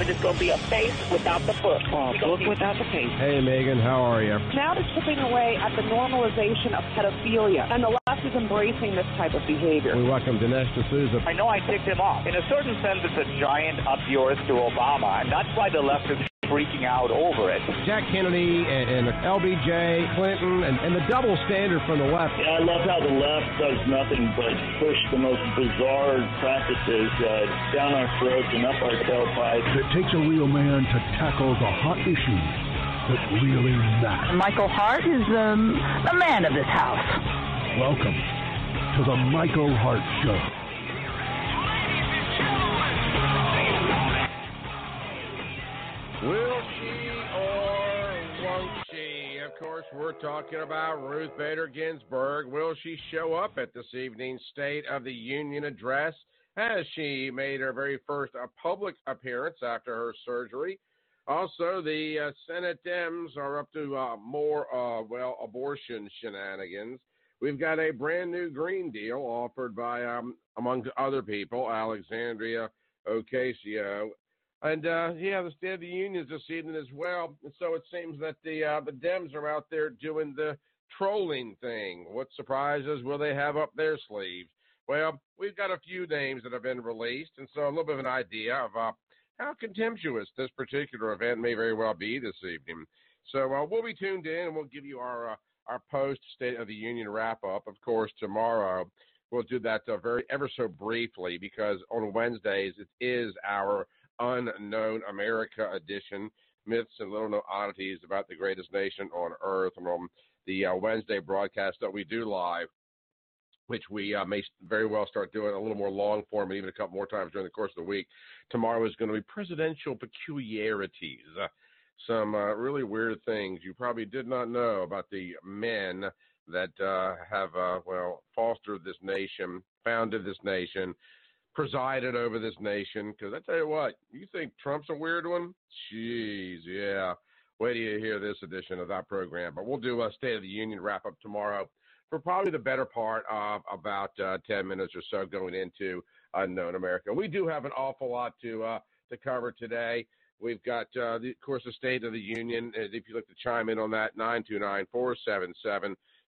and it's going to be a face without the foot. Book without the face. Hey, Megan, how are you? Now it's chipping away at the normalization of pedophilia, and the left is embracing this type of behavior. We welcome Dinesh D'Souza. I know I ticked him off. In a certain sense, it's a giant up yours to Obama, and that's why the left is freaking out over it. Jack Kennedy and LBJ, Clinton, and the double standard from the left. Yeah, I love how the left does nothing but push the most bizarre practices down our throats and up our tailpipes. It takes a real man to tackle the hot issues that really matter. Michael Hart is the man of this house. Welcome to the Michael Hart Show. Will she or won't she? Of course, we're talking about Ruth Bader Ginsburg. Will she show up at this evening's State of the Union address? Has she made her very first public appearance after her surgery? Also, the Senate Dems are up to more, abortion shenanigans. We've got a brand new Green Deal offered by, among other people, Alexandria Ocasio. And, the State of the Union is this evening as well. And so it seems that the Dems are out there doing the trolling thing. What surprises will they have up their sleeves? Well, we've got a few names that have been released, and so a little bit of an idea of how contemptuous this particular event may very well be this evening. So we'll be tuned in, and we'll give you our post-State of the Union wrap-up, of course, tomorrow. We'll do that ever so briefly because on Wednesdays it is our Unknown America edition, myths and little-known oddities about the greatest nation on earth. And on the Wednesday broadcast that we do live, which we may very well start doing a little more long form and even a couple more times during the course of the week. Tomorrow is going to be presidential peculiarities, some really weird things you probably did not know about the men that have, fostered this nation, founded this nation, presided over this nation. Because I tell you what, you think Trump's a weird one? Jeez, yeah. Wait till you hear this edition of that program. But we'll do a State of the Union wrap-up tomorrow for probably the better part of about 10 minutes or so going into Unknown America. We do have an awful lot to cover today. We've got, of course, the State of the Union. If you'd like to chime in on that,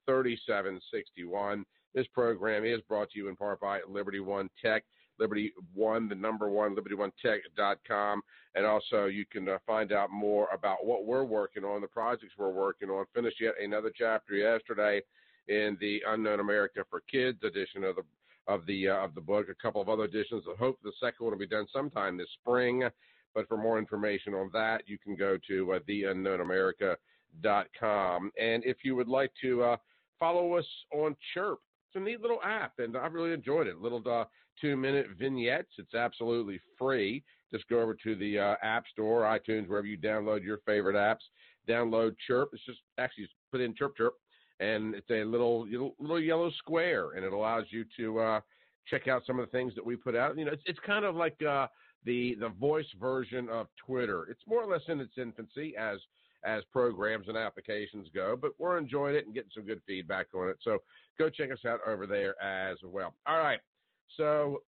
929-477-3761. This program is brought to you in part by Liberty One Tech. Liberty One, the number one, LibertyOneTech.com. And also you can find out more about what we're working on, the projects we're working on. Finished yet another chapter yesterday in the Unknown America for Kids edition of the book. A couple of other editions. I hope the second one will be done sometime this spring. But for more information on that, you can go to theunknownamerica.com. And if you would like to follow us on Chirp, it's a neat little app, and I've really enjoyed it. Little 2-minute vignettes. It's absolutely free. Just go over to the App Store, iTunes, wherever you download your favorite apps. Download Chirp. It's just actually put in Chirp, and it's a little yellow square, and it allows you to check out some of the things that we put out. You know, it's kind of like the voice version of Twitter. It's more or less in its infancy as programs and applications go, but we're enjoying it and getting some good feedback on it. So go check us out over there as well. All right. So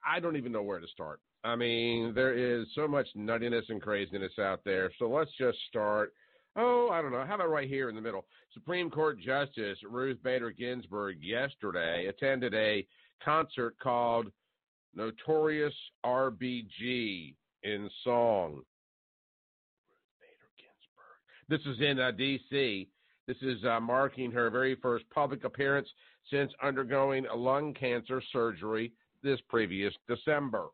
I don't even know where to start. I mean, there is so much nuttiness and craziness out there. So let's just start. Oh, I don't know. How about right here in the middle? Supreme Court Justice Ruth Bader Ginsburg yesterday attended a concert called Notorious RBG in Song. Ruth Bader Ginsburg. This is in D.C. This is marking her very first public appearance since undergoing a lung cancer surgery this previous December.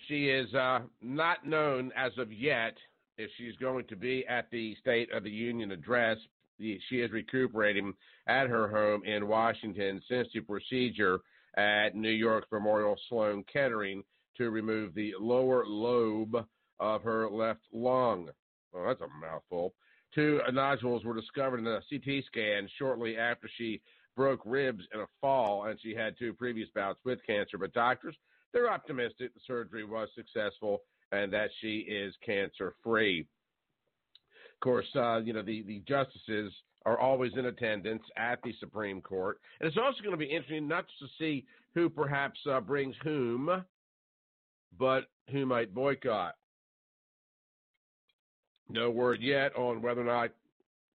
She is not known as of yet if she's going to be at the State of the Union address. She is recuperating at her home in Washington since the procedure at New York's Memorial Sloan Kettering to remove the lower lobe of her left lung. Well, that's a mouthful. 2 nodules were discovered in a CT scan shortly after she broke ribs in a fall, and she had 2 previous bouts with cancer. But doctors, they're optimistic the surgery was successful and that she is cancer-free. course, the justices are always in attendance at the Supreme Court. And it's also going to be interesting not just to see who perhaps brings whom, but who might boycott. No word yet on whether or not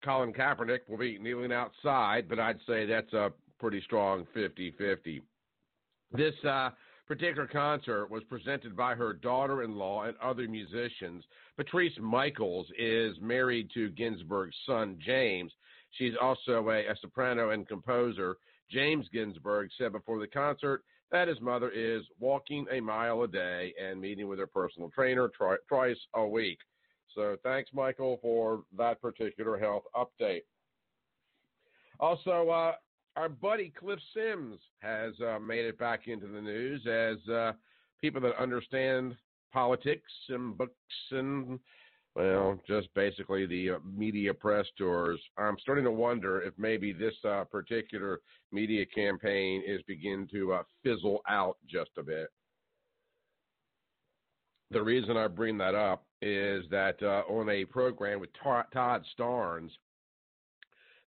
Colin Kaepernick will be kneeling outside, but I'd say that's a pretty strong 50-50. This particular concert was presented by her daughter-in-law and other musicians. Patrice Michaels is married to Ginsburg's son, James. She's also a soprano and composer. James Ginsburg said before the concert that his mother is walking a mile a day and meeting with her personal trainer twice a week. So thanks, Michael, for that particular health update. Also, our buddy Cliff Sims has made it back into the news as people that understand politics and books and, well, just basically the media press tours. I'm starting to wonder if maybe this particular media campaign is beginning to fizzle out just a bit. The reason I bring that up is that on a program with Todd Starnes,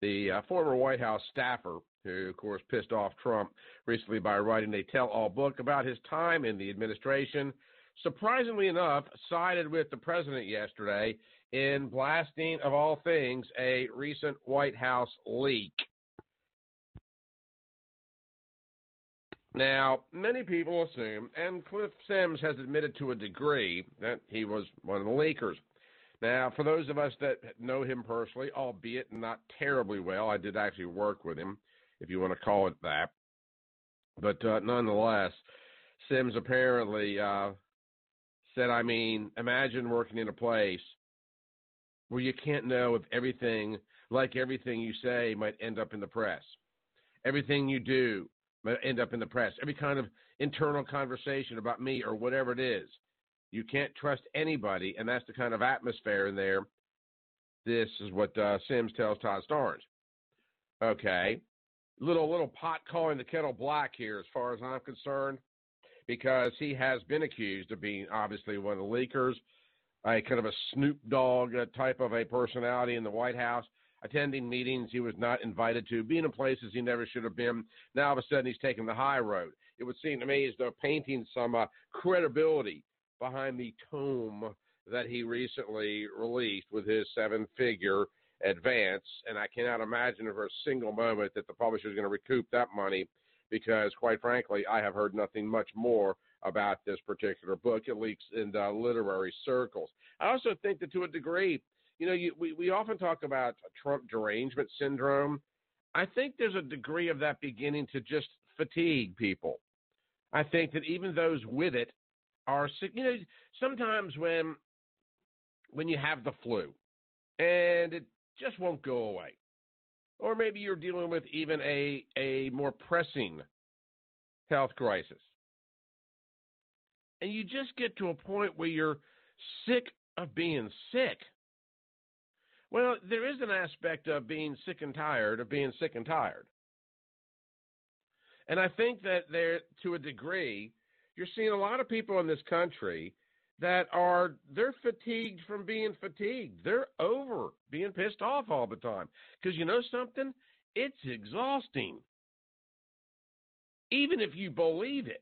the former White House staffer, who, of course, pissed off Trump recently by writing a tell-all book about his time in the administration, surprisingly enough, sided with the president yesterday in blasting, of all things, a recent White House leak. Now, many people assume, and Cliff Sims has admitted to a degree, that he was one of the leakers. Now, for those of us that know him personally, albeit not terribly well, I did actually work with him, if you want to call it that. But nonetheless, Sims apparently said, imagine working in a place where you can't know if everything you say might end up in the press. Everything you do might end up in the press. Every kind of internal conversation about me or whatever it is. You can't trust anybody, and that's the kind of atmosphere in there. This is what Sims tells Todd Starnes. Okay. Little pot calling the kettle black here as far as I'm concerned, because he has been accused of being obviously one of the leakers, a kind of a Snoop Dogg type of a personality in the White House, attending meetings he was not invited to, being in places he never should have been. Now, all of a sudden, he's taking the high road. It would seem to me as though painting some credibility behind the tome that he recently released with his seven-figure advance, and I cannot imagine for a single moment that the publisher is going to recoup that money because, quite frankly, I have heard nothing much more about this particular book, at least in literary circles. I also think that to a degree, we often talk about Trump derangement syndrome. I think there's a degree of that beginning to just fatigue people. I think that even those with it are sick. Sometimes when you have the flu and it just won't go away, or maybe you're dealing with even a more pressing health crisis, and you just get to a point where you're sick of being sick. Well, there is an aspect of being sick and tired of being sick and tired. And I think that there, to a degree, you're seeing a lot of people in this country that they're fatigued from being fatigued. They're over being pissed off all the time. Because you know something? It's exhausting. Even if you believe it.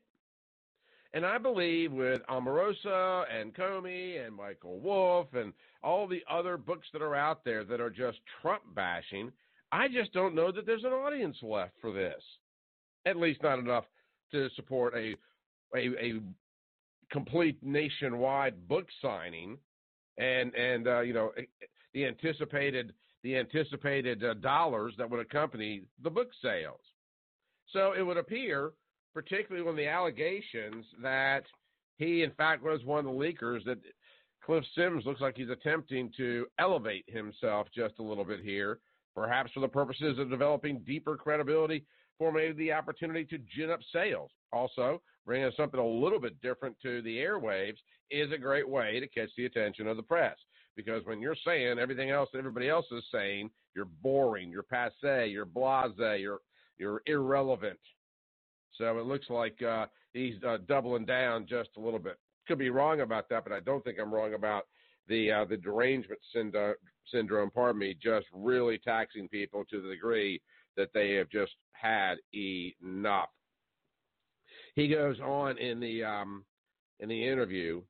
And I believe with Omarosa and Comey and Michael Wolff and all the other books that are out there that are just Trump bashing, I just don't know that there's an audience left for this. At least not enough to support a complete nationwide book signing and the anticipated dollars that would accompany the book sales. So it would appear, particularly when the allegations that he, in fact, was one of the leakers, that Cliff Sims looks like he's attempting to elevate himself just a little bit here, perhaps for the purposes of developing deeper credibility for maybe the opportunity to gin up sales. Also, bringing something a little bit different to the airwaves is a great way to catch the attention of the press. Because when you're saying everything else that everybody else is saying, you're boring, you're passé, you're blasé, you're irrelevant. So it looks like he's doubling down just a little bit. Could be wrong about that, but I don't think I'm wrong about the derangement syndrome, pardon me, just really taxing people to the degree that they have just had enough. He goes on in the interview.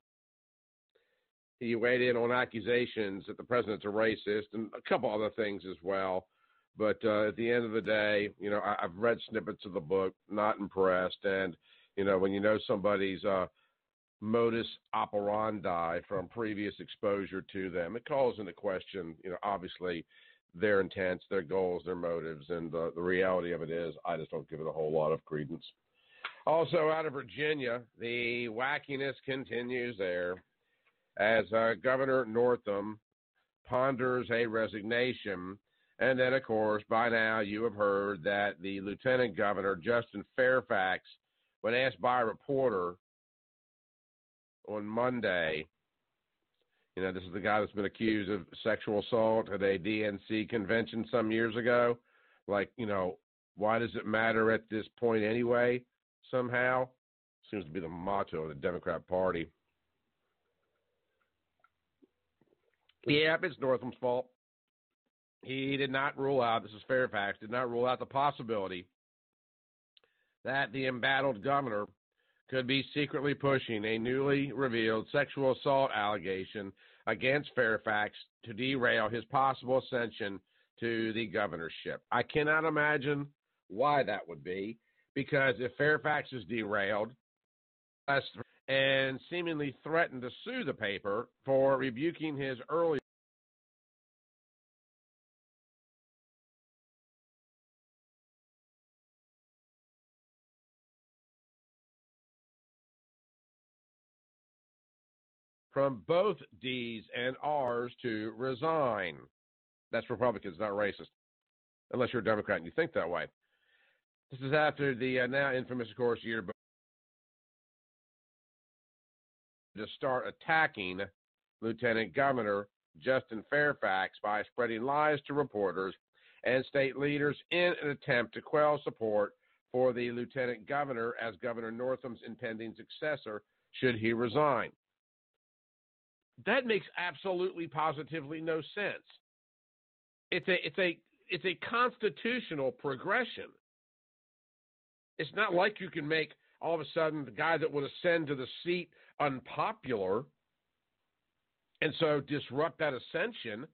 He weighed in on accusations that the president's a racist and a couple other things as well. But at the end of the day, I've read snippets of the book, not impressed. And, when you know somebody's modus operandi from previous exposure to them, it calls into question, obviously their intents, their goals, their motives. And the reality of it is I just don't give it a whole lot of credence. Also out of Virginia, the wackiness continues there as Governor Northam ponders a resignation. And then, of course, by now you have heard that the Lieutenant Governor, Justin Fairfax, when asked by a reporter on Monday, this is the guy that's been accused of sexual assault at a DNC convention some years ago. Like, why does it matter at this point anyway? Somehow seems to be the motto of the Democrat Party. Yeah, it's Northam's fault. He did not rule out, this is Fairfax, did not rule out the possibility that the embattled governor could be secretly pushing a newly revealed sexual assault allegation against Fairfax to derail his possible ascension to the governorship. I cannot imagine why that would be, because if Fairfax is derailed and seemingly threatened to sue the paper for rebuking his earlier from both D's and R's to resign. That's Republicans, not racist, unless you're a Democrat and you think that way. This is after the now infamous, of course, yearbook to start attacking Lieutenant Governor Justin Fairfax by spreading lies to reporters and state leaders in an attempt to quell support for the Lieutenant Governor as Governor Northam's impending successor should he resign. That makes absolutely, positively no sense. It's a constitutional progression. It's not like you can make all of a sudden the guy that would ascend to the seat unpopular and so disrupt that ascension.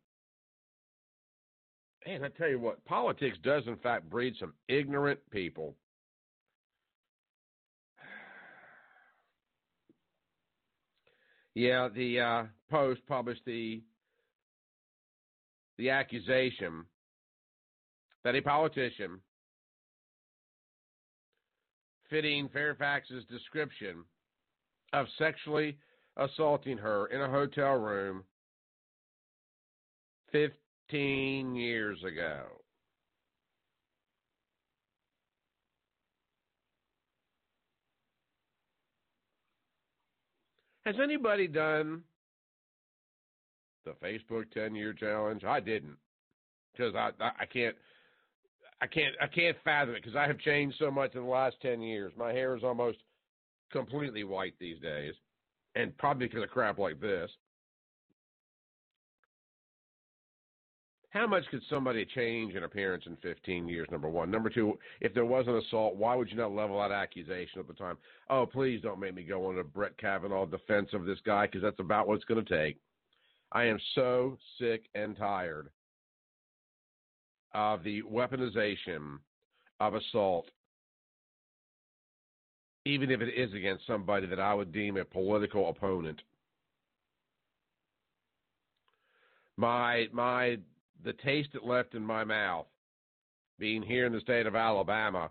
And I tell you what, politics does in fact breed some ignorant people. Yeah, the Post published the accusation that a politician fitting Fairfax's description of sexually assaulting her in a hotel room 15 years ago. Has anybody done the Facebook 10-year challenge? I didn't, because I can't fathom it, because I have changed so much in the last 10 years. My hair is almost completely white these days, and probably because of crap like this. How much could somebody change in appearance in 15 years, number one? Number two, if there was an assault, why would you not level that accusation at the time? Oh, please don't make me go on a Brett Kavanaugh defense of this guy, because that's about what it's going to take. I am so sick and tired of the weaponization of assault, even if it is against somebody that I would deem a political opponent. The taste it left in my mouth, being here in the state of Alabama,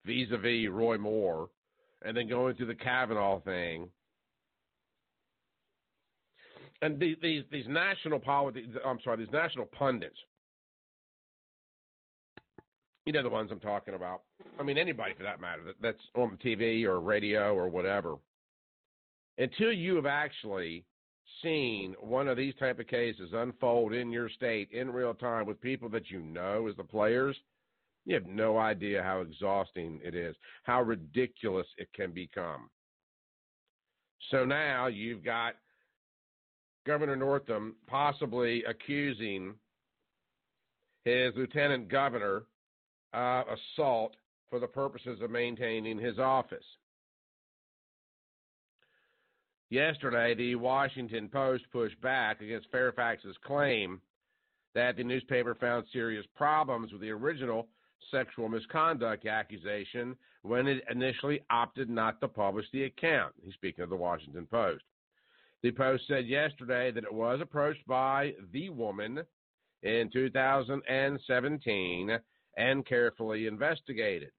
vis-a-vis Roy Moore, and then going through the Kavanaugh thing, and these national these national pundits, you know the ones I'm talking about. I mean, anybody for that matter that's on TV or radio or whatever. Until you have actually seen one of these type of cases unfold in your state in real time with people that you know as the players, you have no idea how exhausting it is, how ridiculous it can become. So now you've got Governor Northam possibly accusing his lieutenant governor of assault for the purposes of maintaining his office. Yesterday, the Washington Post pushed back against Fairfax's claim that the newspaper found serious problems with the original sexual misconduct accusation when it initially opted not to publish the account. He's speaking of the Washington Post. The Post said yesterday that it was approached by the woman in 2017 and carefully investigated.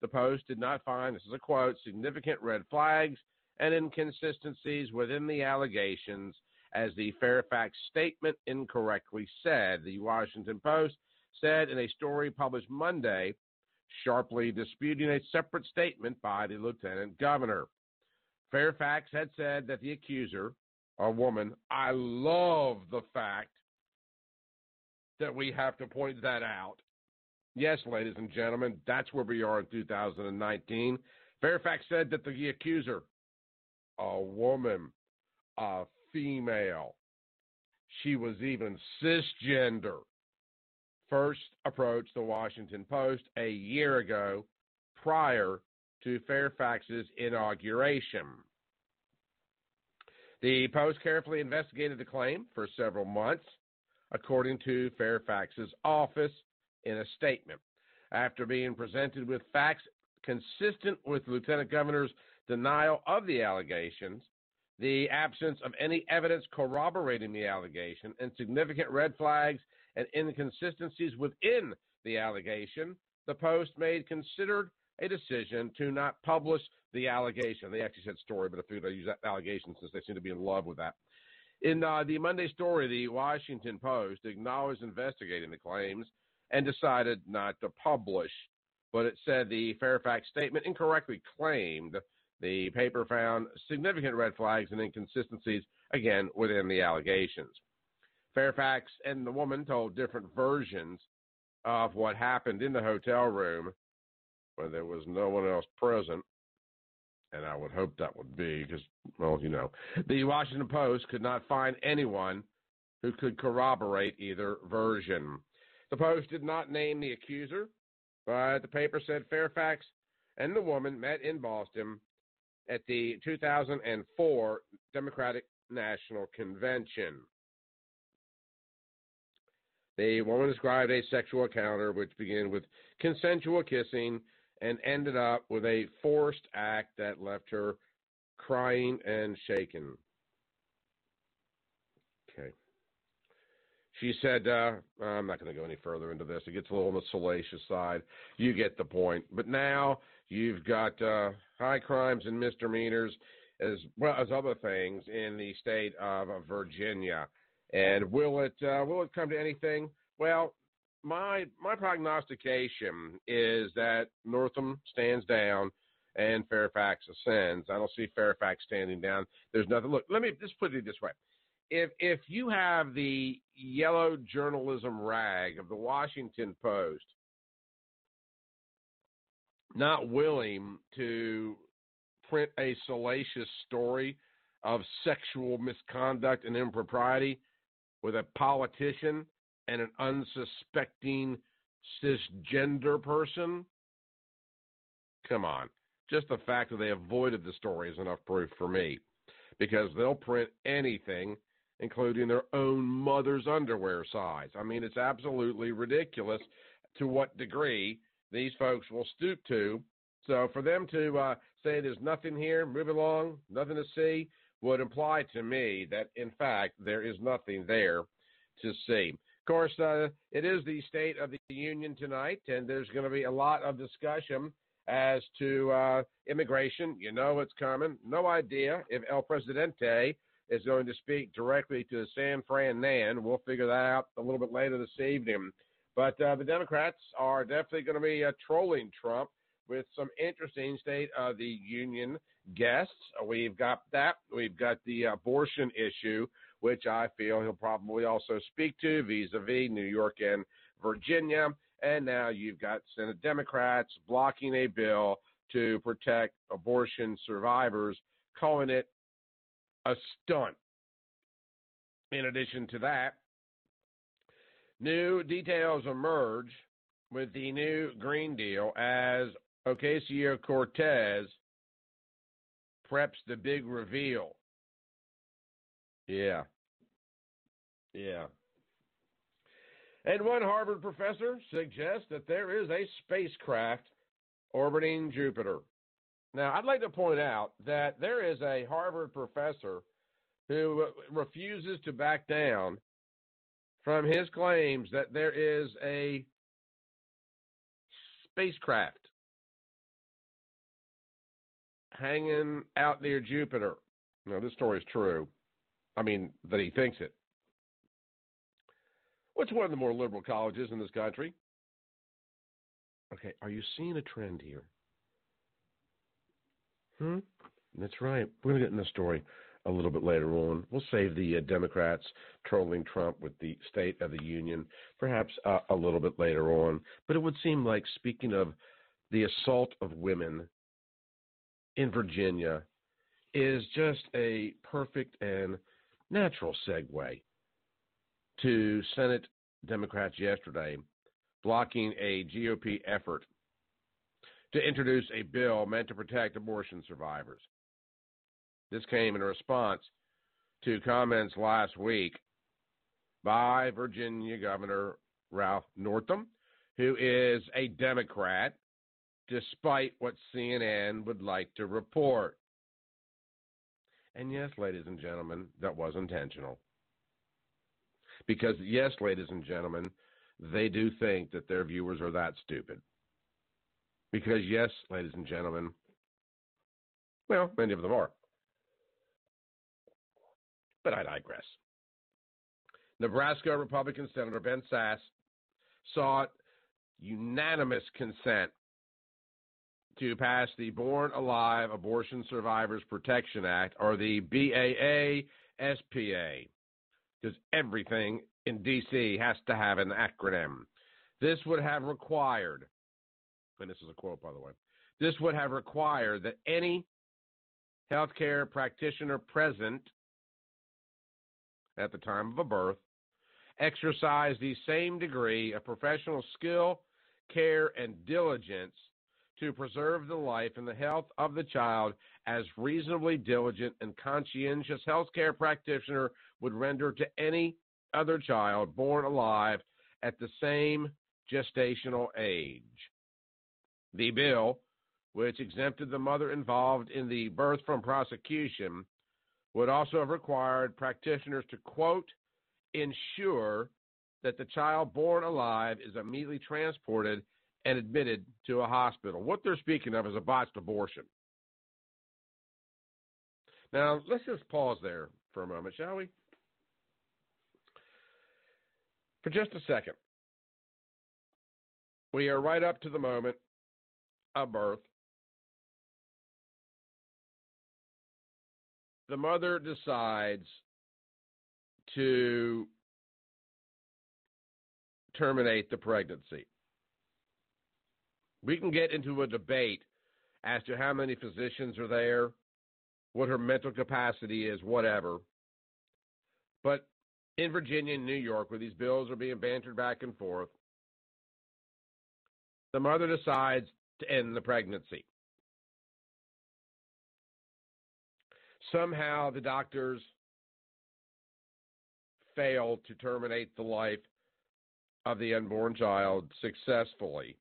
The Post did not find, this is a quote, significant red flags and inconsistencies within the allegations, as the Fairfax statement incorrectly said. The Washington Post said in a story published Monday, sharply disputing a separate statement by the lieutenant governor. Fairfax had said that the accuser, a woman, I love the fact that we have to point that out. Yes, ladies and gentlemen, that's where we are in 2019. Fairfax said that the accuser, a woman, a female, she was even cisgender, first approached the Washington Post a year ago prior to Fairfax's inauguration. The Post carefully investigated the claim for several months, according to Fairfax's office in a statement. After being presented with facts consistent with Lieutenant Governor's denial of the allegations, the absence of any evidence corroborating the allegation, and significant red flags and inconsistencies within the allegation, the Post considered a decision to not publish the allegation. They actually said story, but I figured I'd use that allegation since they seem to be in love with that. In the Monday story, the Washington Post acknowledged investigating the claims and decided not to publish, but it said the Fairfax statement incorrectly claimed the paper found significant red flags and inconsistencies, again, within the allegations. Fairfax and the woman told different versions of what happened in the hotel room where there was no one else present, and I would hope that would be because, well, you know, the Washington Post could not find anyone who could corroborate either version. The Post did not name the accuser, but the paper said Fairfax and the woman met in Boston at the 2004 Democratic National Convention. The woman described a sexual encounter which began with consensual kissing and ended up with a forced act that left her crying and shaken. Okay. She said, I'm not going to go any further into this. It gets a little on the salacious side. You get the point. But now you've got high crimes and misdemeanors as well as other things in the state of Virginia. And will it come to anything? Well, my prognostication is that Northam stands down and Fairfax ascends. I don't see Fairfax standing down. There's nothing. Look, let me just put it this way. If you have the yellow journalism rag of the Washington Post not willing to print a salacious story of sexual misconduct and impropriety with a politician and an unsuspecting cisgender person, come on. Just the fact that they avoided the story is enough proof for me, because they'll print anything, including their own mother's underwear size. I mean, it's absolutely ridiculous to what degree these folks will stoop to. So for them to say there's nothing here, move along, nothing to see, would imply to me that, in fact, there is nothing there to see. Of course, it is the State of the Union tonight, and there's going to be a lot of discussion as to immigration. You know it's coming. No idea if El Presidente is going to speak directly to San Fran Nan. We'll figure that out a little bit later this evening. But the Democrats are definitely going to be trolling Trump with some interesting State of the Union guests. We've got that. We've got the abortion issue, which I feel he'll probably also speak to vis-a-vis New York and Virginia. And now you've got Senate Democrats blocking a bill to protect abortion survivors, calling it a stunt. In addition to that, new details emerge with the new Green Deal as Ocasio-Cortez preps the big reveal. Yeah. And one Harvard professor suggests that there is a spacecraft orbiting Jupiter. Now, I'd like to point out that there is a Harvard professor who refuses to back down from his claims that there is a spacecraft hanging out near Jupiter. Now, this story is true. I mean, that he thinks it. What's one of the more liberal colleges in this country? Okay, are you seeing a trend here? That's right. We're going to get in the story a little bit later on. We'll save the Democrats trolling Trump with the State of the Union perhaps a little bit later on. But it would seem like, speaking of the assault of women in Virginia, is just a perfect and natural segue to Senate Democrats yesterday blocking a GOP effort to introduce a bill meant to protect abortion survivors. This came in response to comments last week by Virginia Governor Ralph Northam, who is a Democrat, despite what CNN would like to report. And yes, ladies and gentlemen, that was intentional. Because yes, ladies and gentlemen, they do think that their viewers are that stupid. Because yes, ladies and gentlemen, well, many of them are. But I digress. Nebraska Republican Senator Ben Sasse sought unanimous consent to pass the Born Alive Abortion Survivors Protection Act, or the BAA-SPA, because everything in D.C. has to have an acronym. This would have required, and this is a quote, by the way, this would have required that any healthcare practitioner present at the time of a birth exercise the same degree of professional skill, care, and diligence to preserve the life and the health of the child as reasonably diligent and conscientious healthcare practitioner would render to any other child born alive at the same gestational age. The bill, which exempted the mother involved in the birth from prosecution, would also have required practitioners to, quote, ensure that the child born alive is immediately transported and admitted to a hospital. What they're speaking of is a botched abortion. Now, let's just pause there for a moment, shall we? For just a second. We are right up to the moment of birth. The mother decides to terminate the pregnancy. We can get into a debate as to how many physicians are there, what her mental capacity is, whatever. But in Virginia and New York, where these bills are being bantered back and forth, the mother decides to end the pregnancy. Somehow the doctors fail to terminate the life of the unborn child successfully.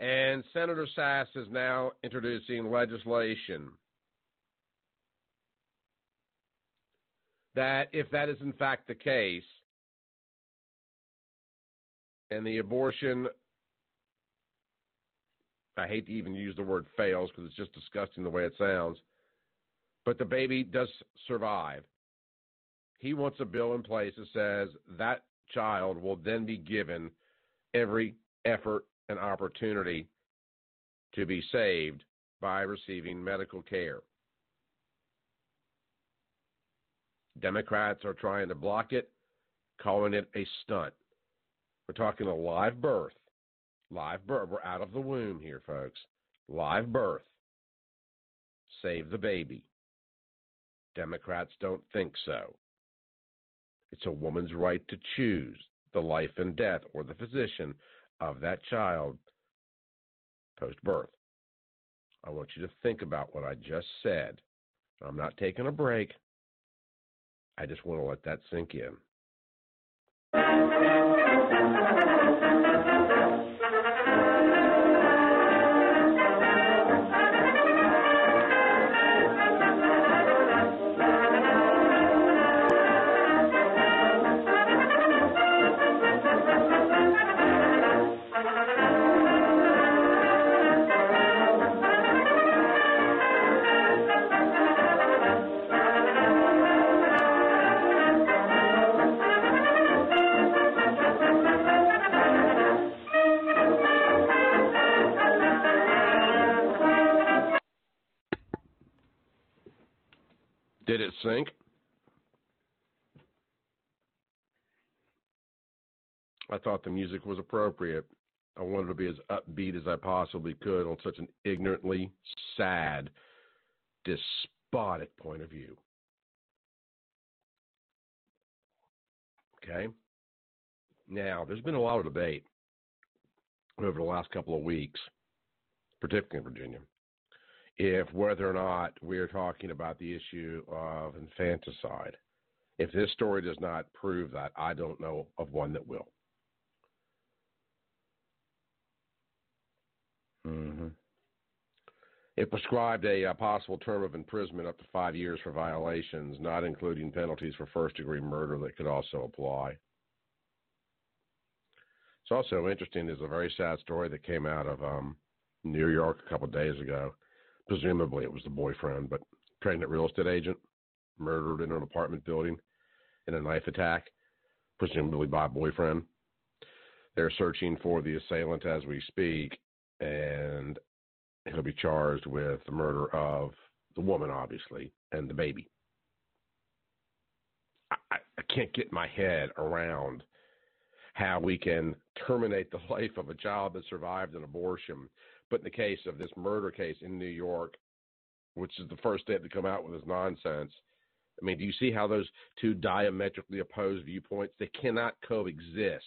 And Senator Sasse is now introducing legislation that, if that is in fact the case, and the abortion, I hate to even use the word fails because it's just disgusting the way it sounds, but the baby does survive. He wants a bill in place that says that child will then be given every effort and opportunity to be saved by receiving medical care. Democrats are trying to block it, calling it a stunt. We're talking a live birth. Live birth. We're out of the womb here, folks. Live birth. Save the baby. Democrats don't think so. It's a woman's right to choose the life and death or the physician of that child post-birth. I want you to think about what I just said. I'm not taking a break. I just want to let that sink in. Did it sink? I thought the music was appropriate. I wanted to be as upbeat as I possibly could on such an ignorantly sad, despotic point of view. Okay? Now, there's been a lot of debate over the last couple of weeks, particularly in Virginia, if whether or not we're talking about the issue of infanticide. If this story does not prove that, I don't know of one that will. It prescribed a possible term of imprisonment up to 5 years for violations, not including penalties for first-degree murder that could also apply. It's also interesting, there's a very sad story that came out of New York a couple of days ago. Presumably it was the boyfriend, but pregnant real estate agent murdered in an apartment building in a knife attack, presumably by a boyfriend. They're searching for the assailant as we speak, and he'll be charged with the murder of the woman, obviously, and the baby. I can't get my head around how we can terminate the life of a child that survived an abortion. But in the case of this murder case in New York, which is the first state to come out with this nonsense, I mean, do you see how those two diametrically opposed viewpoints, they cannot coexist?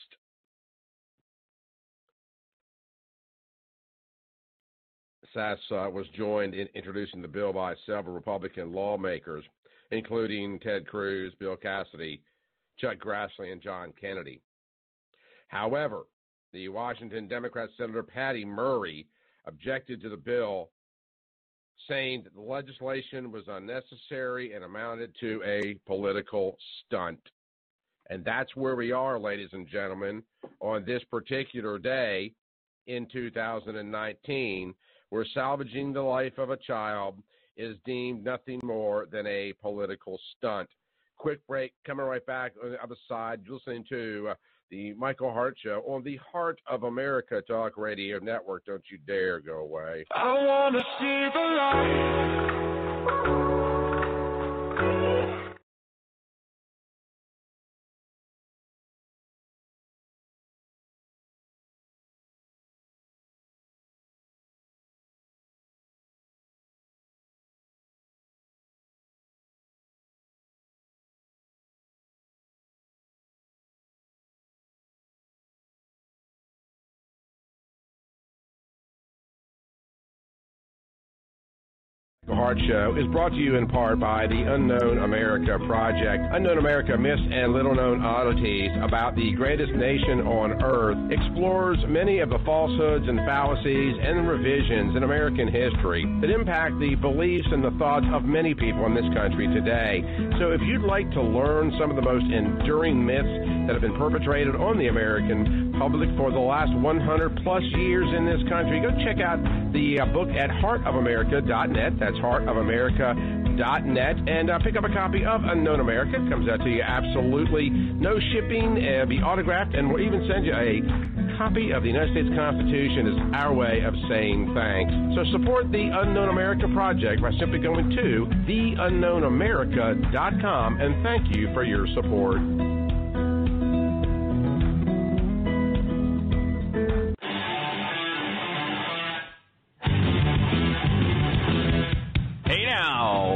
Sass was joined in introducing the bill by several Republican lawmakers, including Ted Cruz, Bill Cassidy, Chuck Grassley, and John Kennedy. However, the Washington Democrat Senator Patty Murray objected to the bill, saying that the legislation was unnecessary and amounted to a political stunt. And that's where we are, ladies and gentlemen, on this particular day in 2019, where salvaging the life of a child is deemed nothing more than a political stunt. Quick break, coming right back on the other side. You're listening to the Michael Hart Show on the Heart of America Talk Radio Network. Don't you dare go away. I want to see the light. The Hart Show is brought to you in part by the Unknown America Project. Unknown America, myths and little-known oddities about the greatest nation on earth, explores many of the falsehoods and fallacies and revisions in American history that impact the beliefs and the thoughts of many people in this country today. So if you'd like to learn some of the most enduring myths that have been perpetrated on the American public for the last 100-plus years in this country, go check out the book at heartofamerica.net. That's heartofamerica.net, and pick up a copy of Unknown America. It comes out to you absolutely no shipping, be autographed, and we'll even send you a copy of the United States Constitution as our way of saying thanks. So support the Unknown America Project by simply going to theunknownamerica.com, and thank you for your support.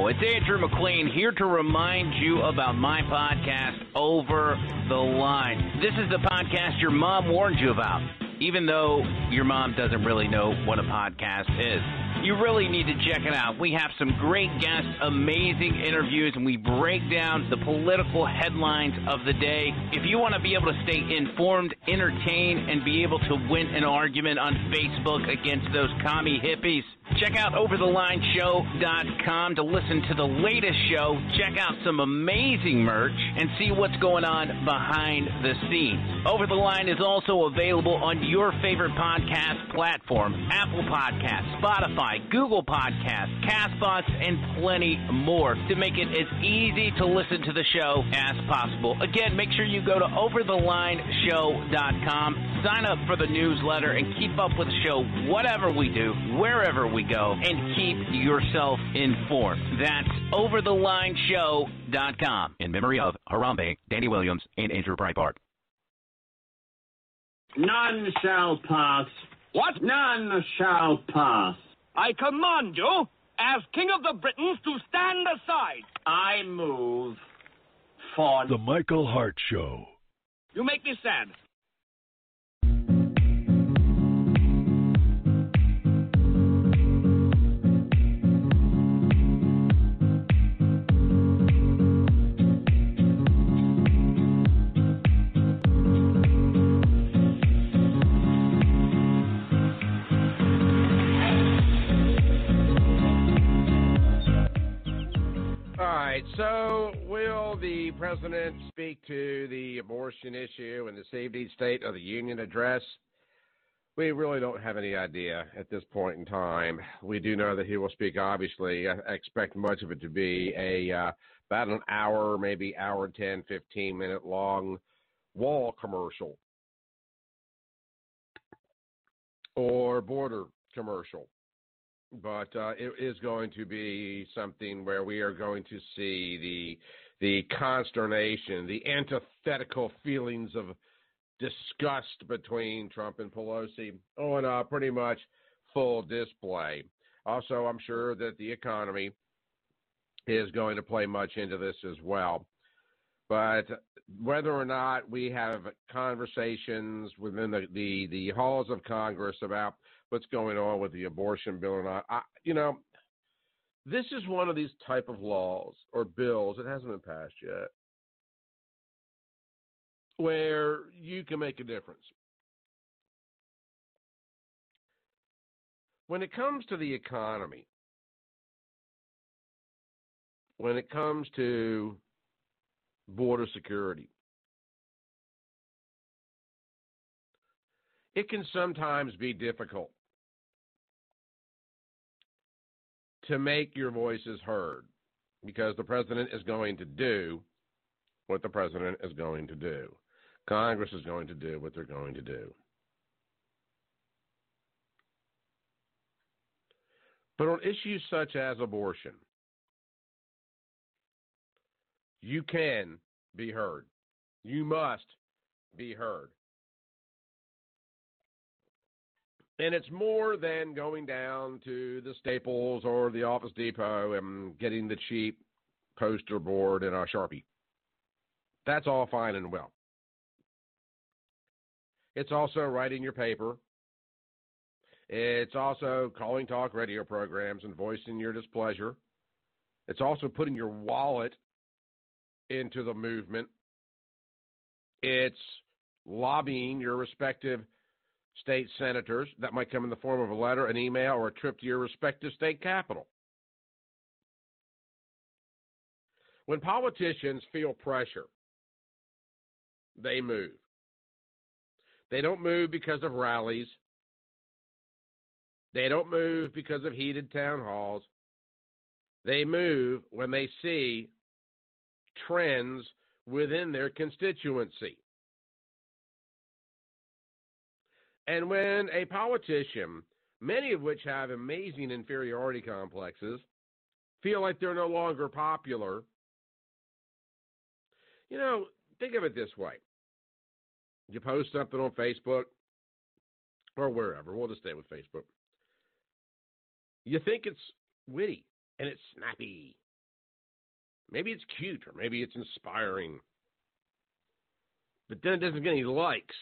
It's Andrew McLean Dane, here to remind you about my podcast, Over the Line. This is the podcast your mom warned you about, even though your mom doesn't really know what a podcast is. You really need to check it out. We have some great guests, amazing interviews, and we break down the political headlines of the day. If you want to be able to stay informed, entertained, and be able to win an argument on Facebook against those commie hippies, check out OverTheLineShow.com to listen to the latest show, check out some amazing merch, and see what's going on behind the scenes. Over the Line is also available on your favorite podcast platform, Apple Podcasts, Spotify, Google Podcasts, CastBox, and plenty more to make it as easy to listen to the show as possible. Again, make sure you go to OverTheLineShow.com, sign up for the newsletter, and keep up with the show, whatever we do, wherever we go, and keep yourself informed. That's OverTheLineShow.com. In memory of Harambe, Danny Williams, and Andrew Breitbart. None shall pass. What? None shall pass. I command you, as King of the Britons, to stand aside. I move for The Michael Hart Show. You make me sad. So, will the president speak to the abortion issue in this evening's State of the Union address? We really don't have any idea at this point in time. We do know that he will speak, obviously. I expect much of it to be about an hour, maybe hour 10, 15-minute long wall commercial or border commercial. But it is going to be something where we are going to see the consternation, the antithetical feelings of disgust between Trump and Pelosi on pretty much full display. Also, I'm sure that the economy is going to play much into this as well. But whether or not we have conversations within the halls of Congress about what's going on with the abortion bill or not, this is one of these type of laws or bills, it hasn't been passed yet, where you can make a difference. When it comes to the economy, when it comes to border security, it can sometimes be difficult to make your voices heard because the president is going to do what the president is going to do. Congress is going to do what they're going to do. But on issues such as abortion, you can be heard. You must be heard. And it's more than going down to the Staples or the Office Depot and getting the cheap poster board and a Sharpie. That's all fine and well. It's also writing your paper. It's also calling talk radio programs and voicing your displeasure. It's also putting your wallet into the movement. It's lobbying your respective state senators. That might come in the form of a letter, an email, or a trip to your respective state capital. When politicians feel pressure, they move. They don't move because of rallies. They don't move because of heated town halls. They move when they see trends within their constituency. And when a politician, many of which have amazing inferiority complexes, feel like they're no longer popular, think of it this way. You post something on Facebook or wherever. We'll just stay with Facebook. You think it's witty and it's snappy. Maybe it's cute, or maybe it's inspiring. But then it doesn't get any likes.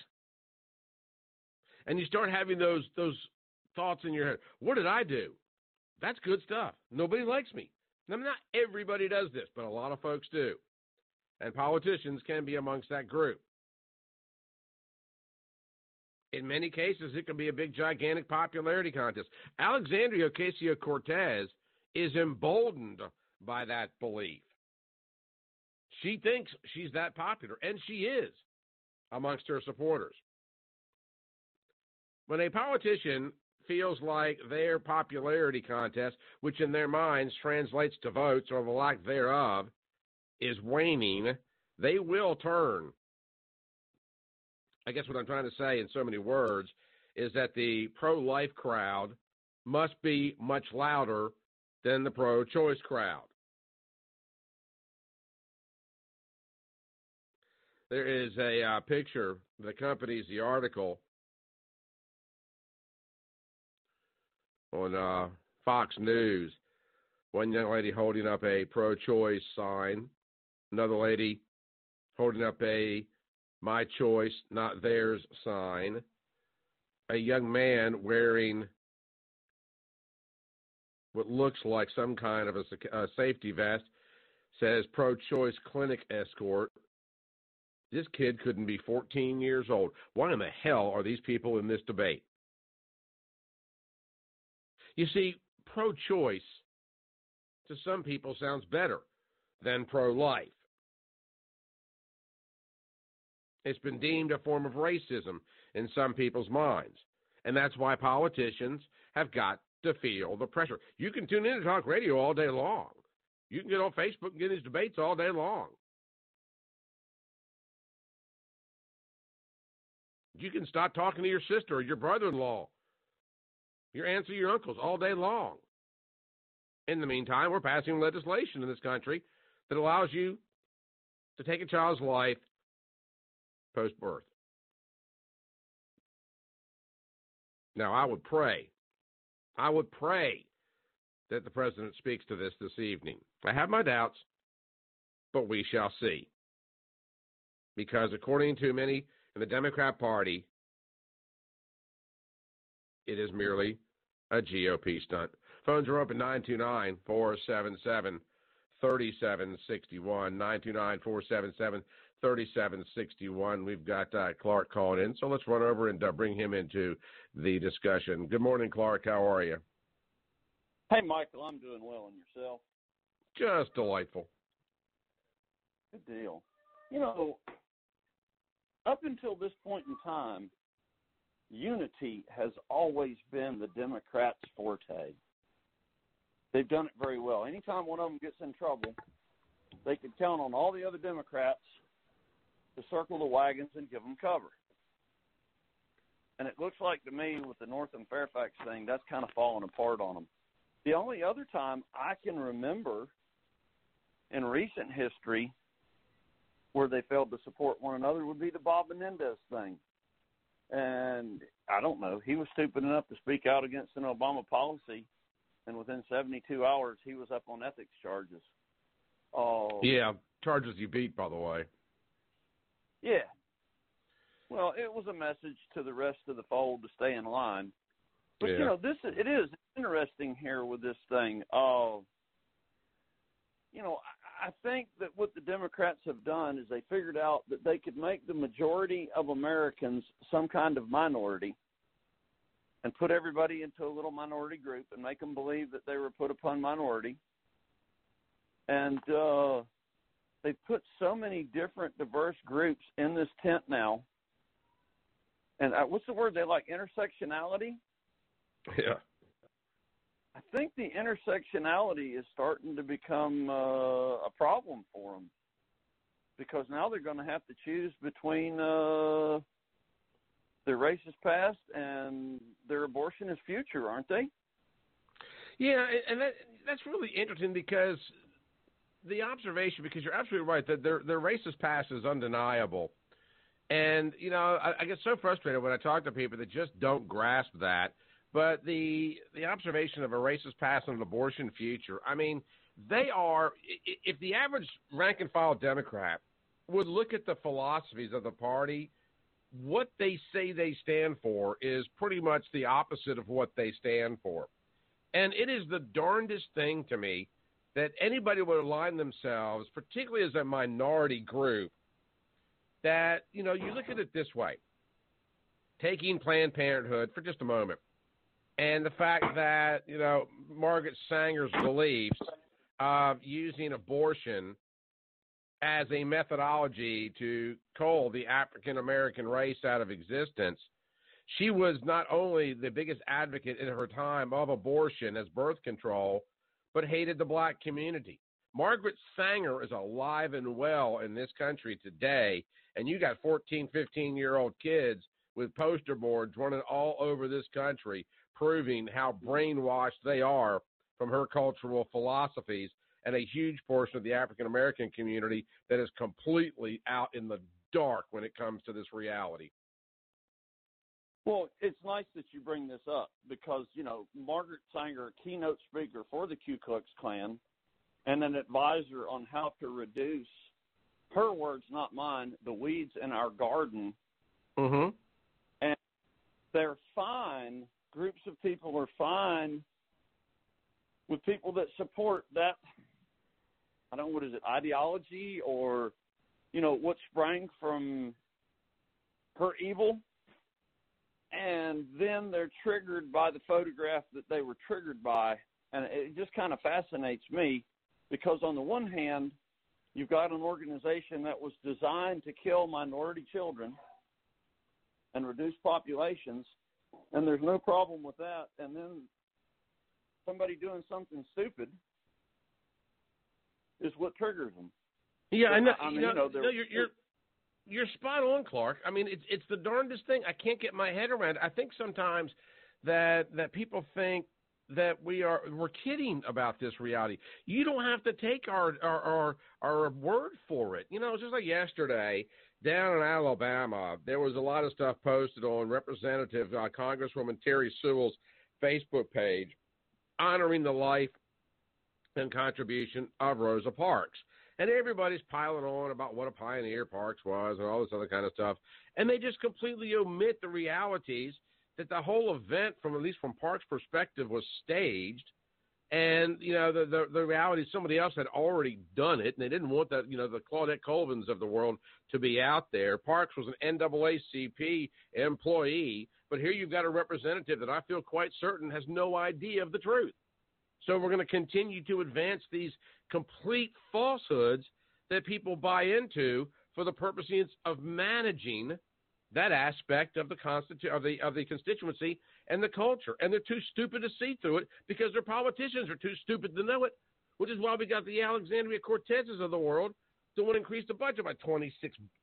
And you start having those thoughts in your head. What did I do? That's good stuff. Nobody likes me. Now, not everybody does this, but a lot of folks do. And politicians can be amongst that group. In many cases, it can be a big, gigantic popularity contest. Alexandria Ocasio-Cortez is emboldened by that belief. She thinks she's that popular, and she is amongst her supporters. When a politician feels like their popularity contest, which in their minds translates to votes or the lack thereof, is waning, they will turn. I guess what I'm trying to say in so many words is that the pro-life crowd must be much louder than the pro-choice crowd. There is a picture that accompanies the article on Fox News. One young lady holding up a pro-choice sign, another lady holding up a my choice, not theirs sign, a young man wearing what looks like some kind of a safety vest says pro-choice clinic escort. This kid couldn't be 14 years old. Why in the hell are these people in this debate? You see, pro-choice to some people sounds better than pro-life. It's been deemed a form of racism in some people's minds. And that's why politicians have got to feel the pressure. You can tune in to talk radio all day long. You can get on Facebook and get these debates all day long. You can stop talking to your sister or your brother-in-law, your aunts or your uncles all day long. In the meantime, we're passing legislation in this country that allows you to take a child's life post-birth. Now, I would pray that the president speaks to this evening. I have my doubts, but we shall see. Because according to many in the Democrat Party, it is merely a GOP stunt. Phones are open 929-477-3761, 929-477-3761. We've got Clark calling in, so let's run over and bring him into the discussion. Good morning, Clark. How are you? Hey, Michael. I'm doing well, and yourself? Just delightful. Good deal. You know, up until this point in time, unity has always been the Democrats' forte. They've done it very well. Anytime one of them gets in trouble, they can count on all the other Democrats to circle the wagons and give them cover. And it looks like to me with the Northam Fairfax thing, that's kind of falling apart on them. The only other time I can remember in recent history where they failed to support one another would be the Bob Menendez thing. And I don't know, he was stupid enough to speak out against an Obama policy, and within 72 hours he was up on ethics charges. Yeah, charges you beat, by the way. Yeah. Well, it was a message to the rest of the fold to stay in line. But, yeah. You know, it is interesting here with this thing. You know, I think that what the Democrats have done is they figured out that they could make the majority of Americans some kind of minority and put everybody into a little minority group and make them believe that they were put upon minority. And they put so many different diverse groups in this tent now. And what's the word they like? Intersectionality? Yeah. I think the intersectionality is starting to become a problem for them because now they're going to have to choose between their racist past and their abortionist future, aren't they? Yeah, and that's really interesting because the observation, because you're absolutely right, that their racist past is undeniable. And, you know, I get so frustrated when I talk to people that just don't grasp that. But the observation of a racist past and an abortion future, I mean, They are, if the average rank-and-file Democrat would look at the philosophies of the party, what they say they stand for is pretty much the opposite of what they stand for. And it is the darndest thing to me that anybody would align themselves, particularly as a minority group, that, you look at it this way. Taking Planned Parenthood for just a moment, and the fact that, Margaret Sanger's beliefs of using abortion as a methodology to cull the African-American race out of existence, she was not only the biggest advocate in her time of abortion as birth control, but hated the black community. Margaret Sanger is alive and well in this country today, and you got 14, 15-year-old kids with poster boards running all over this country proving how brainwashed they are from her cultural philosophies, and a huge portion of the African-American community that is completely out in the dark when it comes to this reality. Well, it's nice that you bring this up because, Margaret Sanger, keynote speaker for the Ku Klux Klan, and an advisor on how to reduce, her words, not mine, the weeds in our garden. Mm-hmm. And they're fine. Groups of people are fine with people that support that, ideology or, what sprang from her evil. And then they're triggered by the photograph that they were triggered by. And it just kind of fascinates me because on the one hand, you've got an organization that was designed to kill minority children and reduce populations, and there's no problem with that. And then somebody doing something stupid is what triggers them. Yeah, you're spot on, Clark. I mean, it's the darndest thing. I can't get my head around it. I think sometimes that people think that we're kidding about this reality. You don't have to take our word for it. It's just like yesterday down in Alabama, there was a lot of stuff posted on Representative Congresswoman Terry Sewell's Facebook page honoring the life and contribution of Rosa Parks. And everybody's piling on about what a pioneer Parks was and all this other kind of stuff. And they just completely omit the realities that the whole event, at least from Parks' perspective, was staged. And, the reality, somebody else had already done it, and they didn't want that, the Claudette Colvins of the world to be out there. Parks was an NAACP employee, but here you've got a representative that I feel quite certain has no idea of the truth. So we're going to continue to advance these complete falsehoods that people buy into for the purposes of managing that aspect of the constituency and the culture. And they're too stupid to see through it because their politicians are too stupid to know it, which is why we got the Alexandria Cortezes of the world that want to increase the budget by $26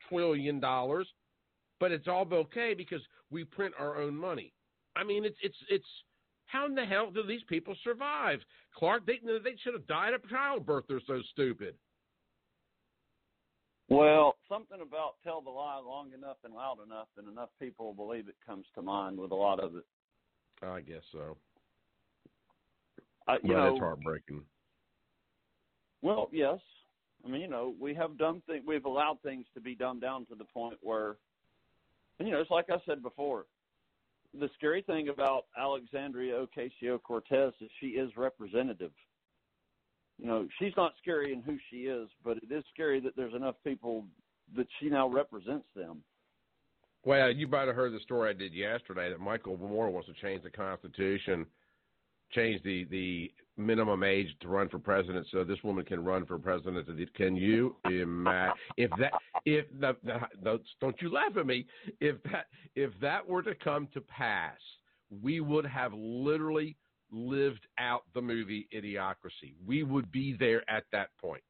trillion. But it's all okay because we print our own money. I mean, it's how in the hell do these people survive? Clark, they should have died of childbirth. They're so stupid. Well, something about tell the lie long enough and loud enough and enough people believe it comes to mind with a lot of it. I guess so. It's heartbreaking. Well, yes. I mean, we have we've allowed things to be dumbed down to the point where, it's like I said before, the scary thing about Alexandria Ocasio-Cortez is she is representative. She's not scary in who she is, but it is scary that there's enough people that she now represents them. Well, you might have heard the story I did yesterday that Michael Moore wants to change the Constitution, change the minimum age to run for president so this woman can run for president. Can you imagine don't you laugh at me, if that were to come to pass, we would have literally lived out the movie Idiocracy. We would be there at that point.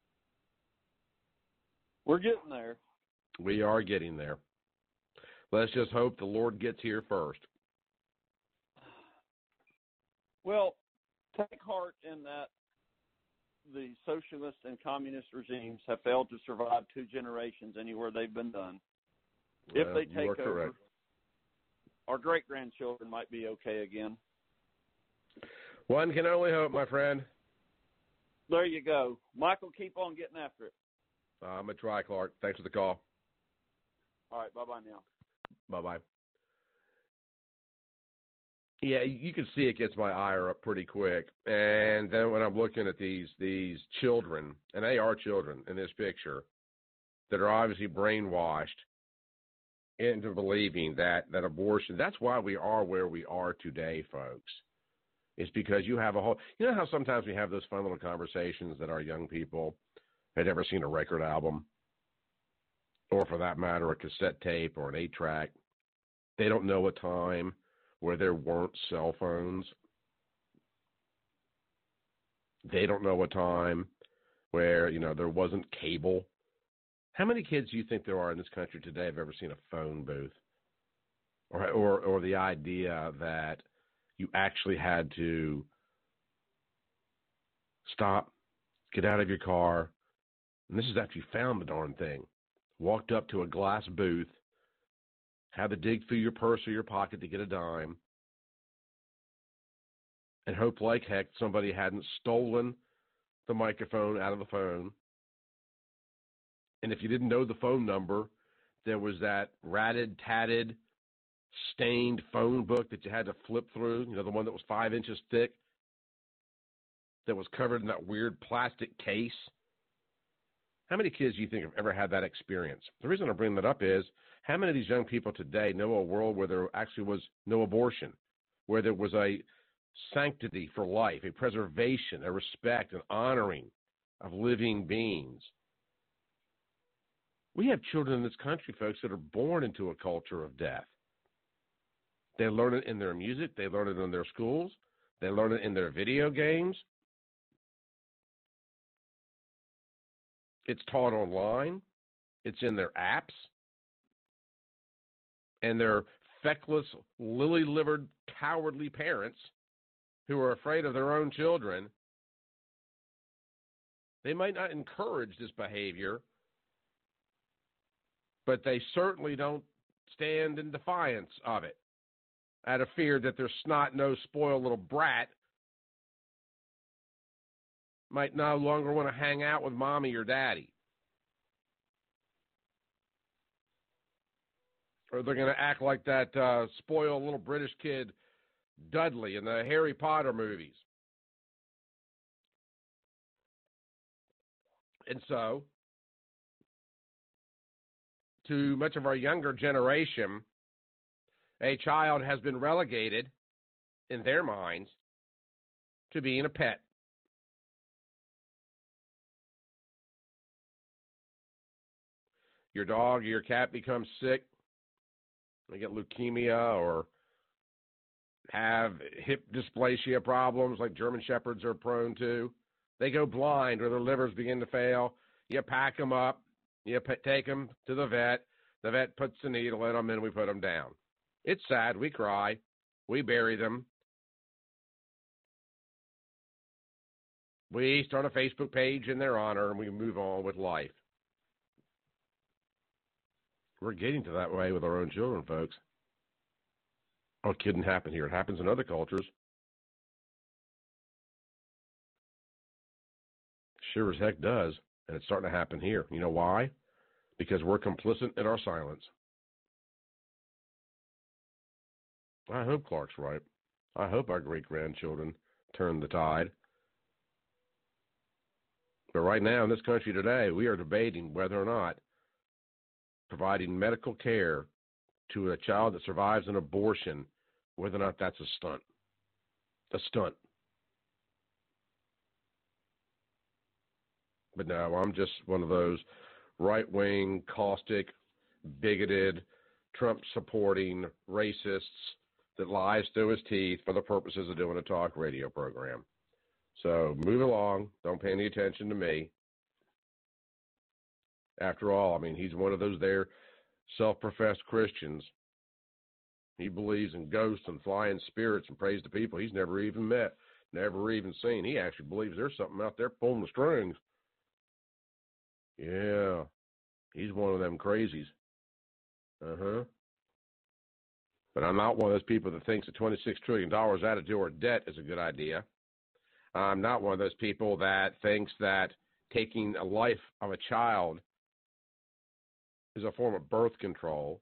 We're getting there. We are getting there. Let's just hope the Lord gets here first. Well, take heart in that the socialist and communist regimes have failed to survive 2 generations anywhere they've been done. If they take over, correct, our great-grandchildren might be okay again. One can only hope, my friend. There you go. Michael, keep on getting after it. I'm going to try, Clark. Thanks for the call. All right, bye-bye now. Bye-bye. Yeah, you can see it gets my ire up pretty quick. And then when I'm looking at these children, and they are children in this picture, that are obviously brainwashed into believing that abortion, that's why we are where we are today, folks. It's because you have a whole, you know how sometimes we have those fun little conversations that our young people had never seen a record album, or for that matter, a cassette tape or an 8-track. They don't know a time where there weren't cell phones. They don't know a time where, there wasn't cable. How many kids do you think there are in this country today have ever seen a phone booth? Or the idea that you actually had to stop, get out of your car, and this is after you found the darn thing, walked up to a glass booth, had to dig through your purse or your pocket to get a dime, and hope like heck somebody hadn't stolen the microphone out of the phone. And if you didn't know the phone number, there was that ratted, tatted, stained phone book that you had to flip through, the one that was 5 inches thick, that was covered in that weird plastic case. How many kids do you think have ever had that experience? The reason I bring that up is, how many of these young people today know a world where there actually was no abortion, where there was a sanctity for life, a preservation, a respect, an honoring of living beings? We have children in this country, folks, that are born into a culture of death. They learn it in their music. They learn it in their schools. They learn it in their video games. It's taught online. It's in their apps. And their feckless, lily-livered, cowardly parents who are afraid of their own children, they might not encourage this behavior, but they certainly don't stand in defiance of it, out of fear that their snot-nosed, spoiled little brat might no longer want to hang out with mommy or daddy. Or they're going to act like that spoiled little British kid, Dudley, in the Harry Potter movies. And so, to much of our younger generation, a child has been relegated, in their minds, to being a pet. Your dog or your cat becomes sick, they get leukemia or have hip dysplasia problems like German Shepherds are prone to. They go blind or their livers begin to fail. You pack them up, you take them to the vet puts the needle in them, and we put them down. It's sad, we cry, we bury them. We start a Facebook page in their honor, and we move on with life. We're getting to that way with our own children, folks. Oh, it couldn't happen here. It happens in other cultures. Sure as heck does, and it's starting to happen here. You know why? Because we're complicit in our silence. I hope Clark's right. I hope our great-grandchildren turn the tide. But right now in this country today, we are debating whether or not providing medical care to a child that survives an abortion, whether or not that's a stunt. A stunt. But no, I'm just one of those right-wing, caustic, bigoted, Trump-supporting racists that lies through his teeth for the purposes of doing a talk radio program. So move along. Don't pay any attention to me. After all, I mean, he's one of those there self-professed Christians. He believes in ghosts and flying spirits and prays to people he's never even met, never even seen. He actually believes there's something out there pulling the strings. Yeah, he's one of them crazies. Uh-huh. But I'm not one of those people that thinks that $26 trillion added to our debt is a good idea. I'm not one of those people that thinks that taking a life of a child is a form of birth control.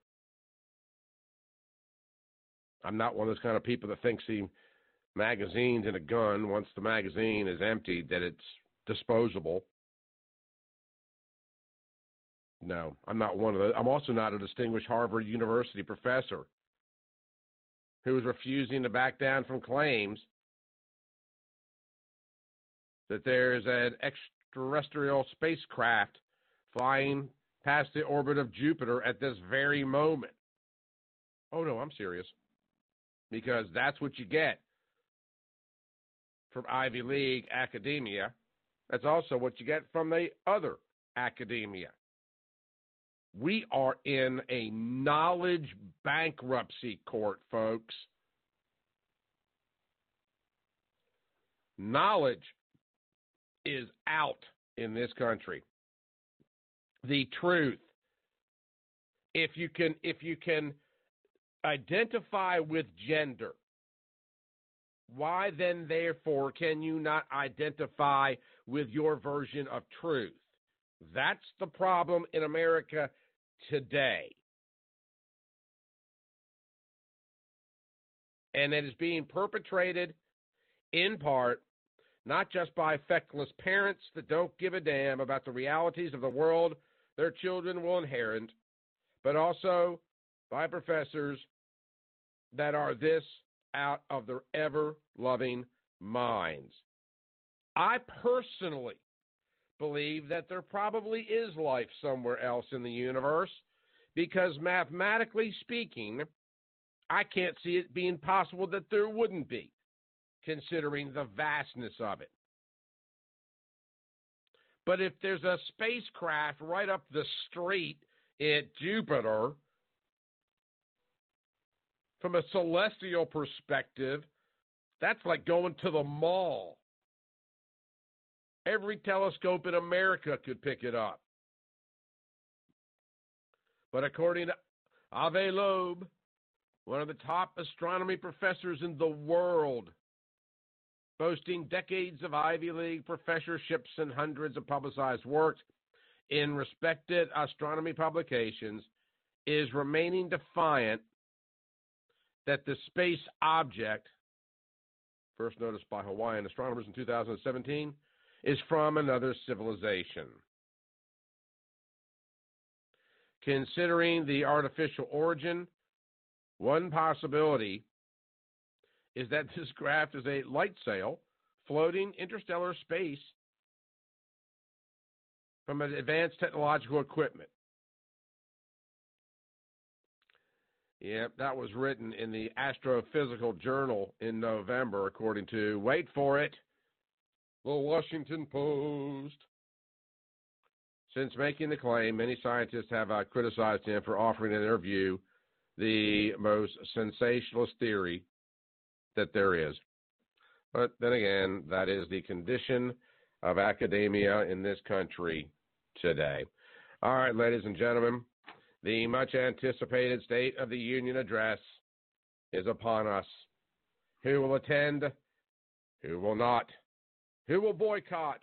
I'm not one of those kind of people that thinks the magazine's in a gun, once the magazine is emptied, that it's disposable. No, I'm not one of those. I'm also not a distinguished Harvard University professor who is refusing to back down from claims that there's an extraterrestrial spacecraft flying past the orbit of Jupiter at this very moment. Oh, no, I'm serious. Because that's what you get from Ivy League academia. That's also what you get from the other academia. We are in a knowledge bankruptcy court, folks. Knowledge is out in this country. The truth. If you can identify with gender, why then, therefore, can you not identify with your version of truth? That's the problem in America today. And it is being perpetrated in part not just by feckless parents that don't give a damn about the realities of the world their children will inherit, but also by professors that are this out of their ever-loving minds. I personally believe that there probably is life somewhere else in the universe because mathematically speaking, I can't see it being possible that there wouldn't be, considering the vastness of it. But if there's a spacecraft right up the street at Jupiter, from a celestial perspective, that's like going to the mall. Every telescope in America could pick it up. But according to Avi Loeb, one of the top astronomy professors in the world, boasting decades of Ivy League professorships and hundreds of publicized works in respected astronomy publications, is remaining defiant that the space object, first noticed by Hawaiian astronomers in 2017, is from another civilization. Considering the artificial origin, one possibility is that this craft is a light sail floating interstellar space from an advanced technological equipment. Yep, that was written in the Astrophysical Journal in November, according to, wait for it, the Washington Post. Since making the claim, many scientists have criticized him for offering in their view the most sensationalist theory that there is. But then again, that is the condition of academia in this country today. All right, ladies and gentlemen, the much-anticipated State of the Union address is upon us. Who will attend? Who will not? Who will boycott?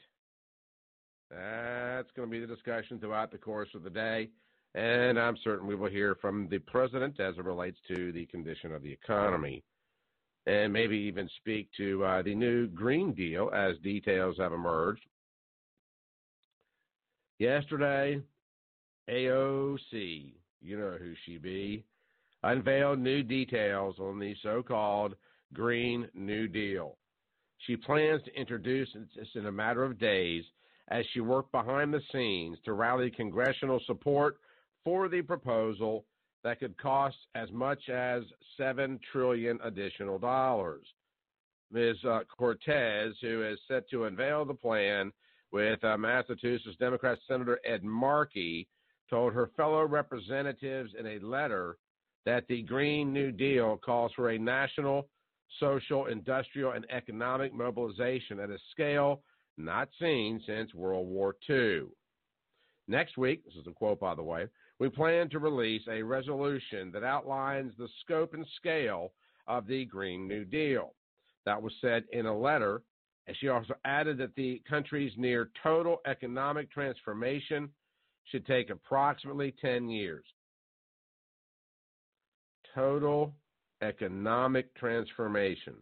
That's going to be the discussion throughout the course of the day, and I'm certain we will hear from the president as it relates to the condition of the economy, and maybe even speak to the new Green Deal as details have emerged. Yesterday, AOC, you know who she be, unveiled new details on the so-called Green New Deal. She plans to introduce this in a matter of days as she worked behind the scenes to rally congressional support for the proposal that could cost as much as $7 trillion additional dollars. Ms. Cortez, who is set to unveil the plan with Massachusetts Democrat Senator Ed Markey, told her fellow representatives in a letter that the Green New Deal calls for a national, social, industrial, and economic mobilization at a scale not seen since World War II. Next week, this is a quote, by the way, we plan to release a resolution that outlines the scope and scale of the Green New Deal. That was said in a letter And she also added that the country's near total economic transformation should take approximately 10 years. Total economic transformation.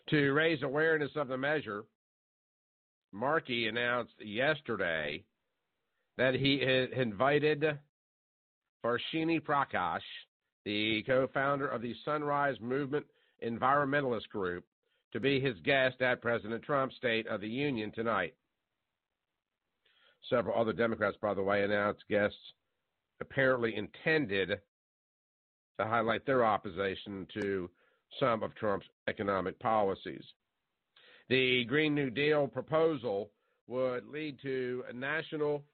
To raise awareness of the measure, Markey announced yesterday that he had invited Varshini Prakash, the co-founder of the Sunrise Movement Environmentalist Group, to be his guest at President Trump's State of the Union tonight. Several other Democrats, by the way, announced guests apparently intended to highlight their opposition to some of Trump's economic policies. The Green New Deal proposal would lead to a national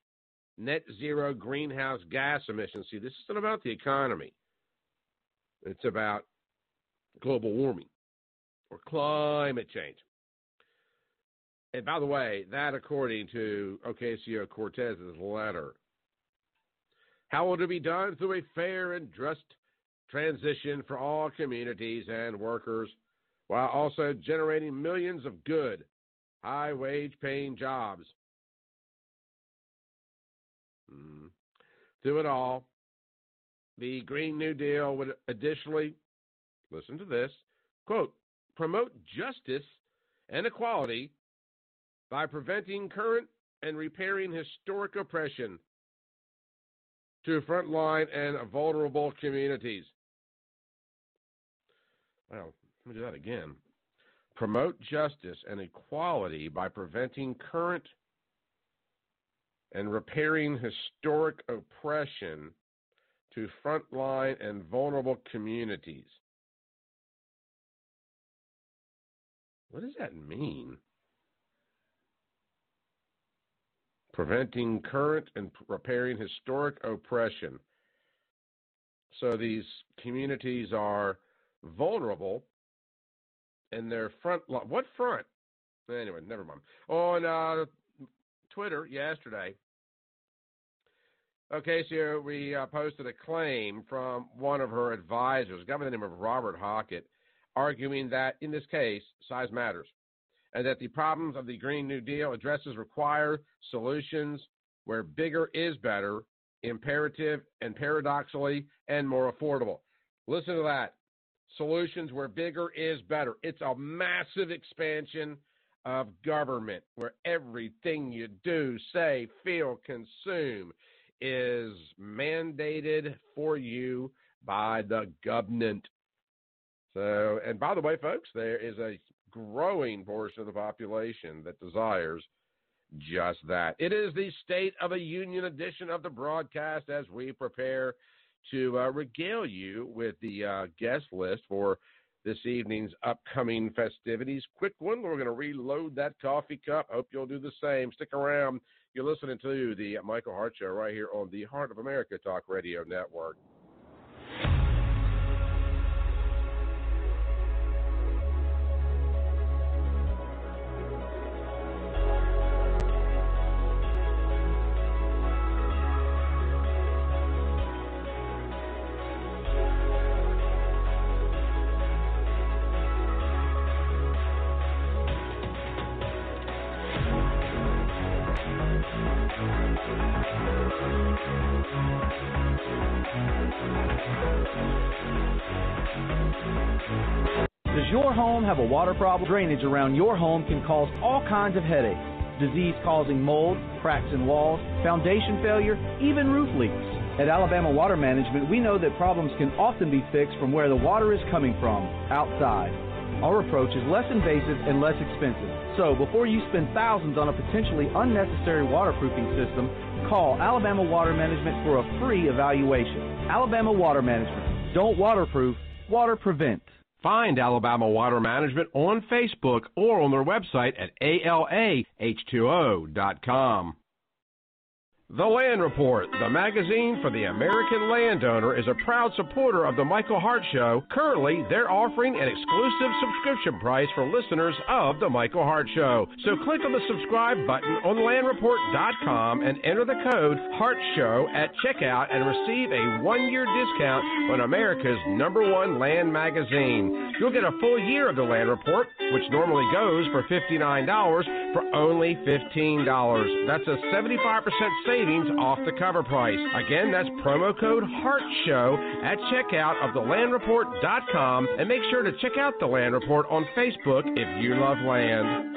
net zero greenhouse gas emissions. See, this isn't about the economy. It's about global warming or climate change. And by the way, that according to Ocasio-Cortez's letter. How will it be done? Through a fair and just transition for all communities and workers, while also generating millions of good, high-wage paying jobs. Through it all, the Green New Deal would additionally, listen to this, quote, promote justice and equality by preventing current and repairing historic oppression to frontline and vulnerable communities. Well, let me do that again. Promote justice and equality by preventing current and repairing historic oppression to frontline and vulnerable communities. What does that mean? Preventing current and repairing historic oppression. So these communities are vulnerable and their front line. What front? Anyway, never mind. On Twitter yesterday, so we posted a claim from one of her advisors, a guy by the name of Robert Hockett, arguing that in this case, size matters, and that the problems of the Green New Deal addresses require solutions where bigger is better, imperative and paradoxically, and more affordable. Listen to that. Solutions where bigger is better. It's a massive expansion of government where everything you do, say, feel, consume is mandated for you by the government. So, and by the way, folks, there is a growing portion of the population that desires just that. It is the State of the Union edition of the broadcast as we prepare to regale you with the guest list for this evening's upcoming festivities. Quick one, we're going to reload that coffee cup. Hope you'll do the same. Stick around. You're listening to the Michael Hart Show right here on the Heart of America Talk Radio Network. Does your home have a water problem? Drainage around your home can cause all kinds of headaches. Disease-causing mold, cracks in walls, foundation failure, even roof leaks. At Alabama Water Management, we know that problems can often be fixed from where the water is coming from, outside. Our approach is less invasive and less expensive. So before you spend thousands on a potentially unnecessary waterproofing system, call Alabama Water Management for a free evaluation. Alabama Water Management. Don't waterproof, water prevent. Find Alabama Water Management on Facebook or on their website at alaH2O.com. The Land Report, the magazine for the American landowner, is a proud supporter of the Michael Hart Show. Currently, they're offering an exclusive subscription price for listeners of the Michael Hart Show. So click on the subscribe button on landreport.com and enter the code HARTSHOW at checkout and receive a 1-year discount on America's #1 land magazine. You'll get a full year of the Land Report, which normally goes for $59, for only $15. That's a 75% savings off the cover price. Again, that's promo code HARTSHOW at checkout of thelandreport.com, and make sure to check out the Land Report on Facebook if you love land.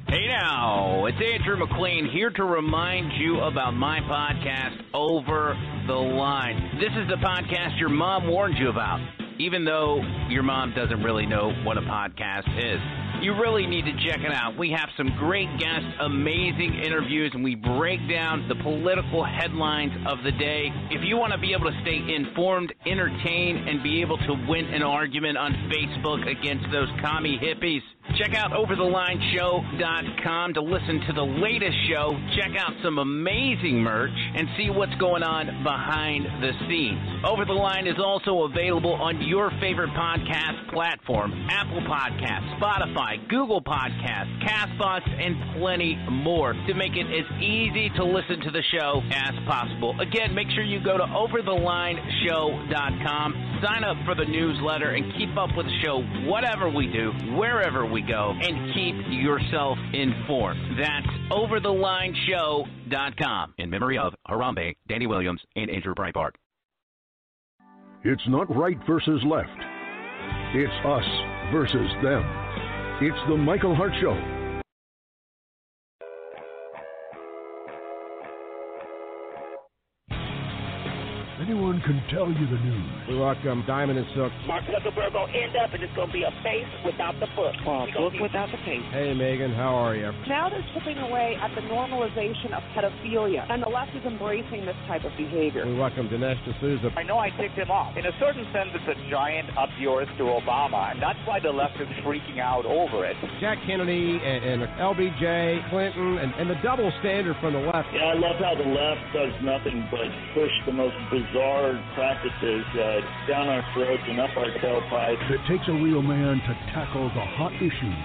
Hey now, it's Andrew McLean here to remind you about my podcast, Over the Line. This is the podcast your mom warned you about, even though your mom doesn't really know what a podcast is. You really need to check it out. We have some great guests, amazing interviews, and we break down the political headlines of the day. If you want to be able to stay informed, entertained, and be able to win an argument on Facebook against those commie hippies, check out OverTheLineShow.com to listen to the latest show, check out some amazing merch, and see what's going on behind the scenes. Over the Line is also available on your favorite podcast platform, Apple Podcasts, Spotify, Google Podcasts, CastBox, and plenty more to make it as easy to listen to the show as possible. Again, make sure you go to OverTheLineShow.com, sign up for the newsletter, and keep up with the show, whatever we do, wherever we go, and keep yourself informed. That's OverTheLineShow.com. In memory of Harambe, Danny Williams, and Andrew Breitbart. It's not right versus left. It's us versus them. It's the Michael Hart Show. Anyone can tell you the news. We welcome Diamond and Silk. Mark Zuckerberg will end up, and it's going to be a face without the book. Book without the face. Hey, Megan, how are you? Now they're chipping away at the normalization of pedophilia, and the left is embracing this type of behavior. We welcome Dinesh D'Souza. I know I ticked him off. In a certain sense, it's a giant up yours to Obama, and that's why the left is freaking out over it. Jack Kennedy and LBJ, Clinton, and the double standard from the left. Yeah, I love how the left does nothing but push the most bizarre practices down our throats and up our tailpipes. It takes a real man to tackle the hot issues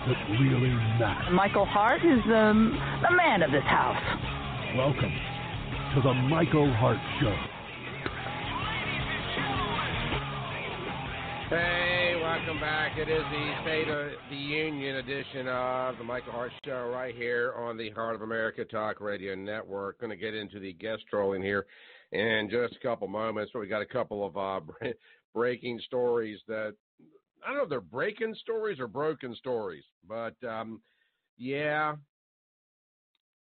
that really matter. Michael Hart is the man of this house. Welcome to the Michael Hart Show. Hey, welcome back. It is the State of the Union edition of the Michael Hart Show right here on the Heart of America Talk Radio Network. Going to get into the guest trolling here in just a couple moments. But we got a couple of breaking stories that, I don't know if they're breaking stories or broken stories. But, yeah,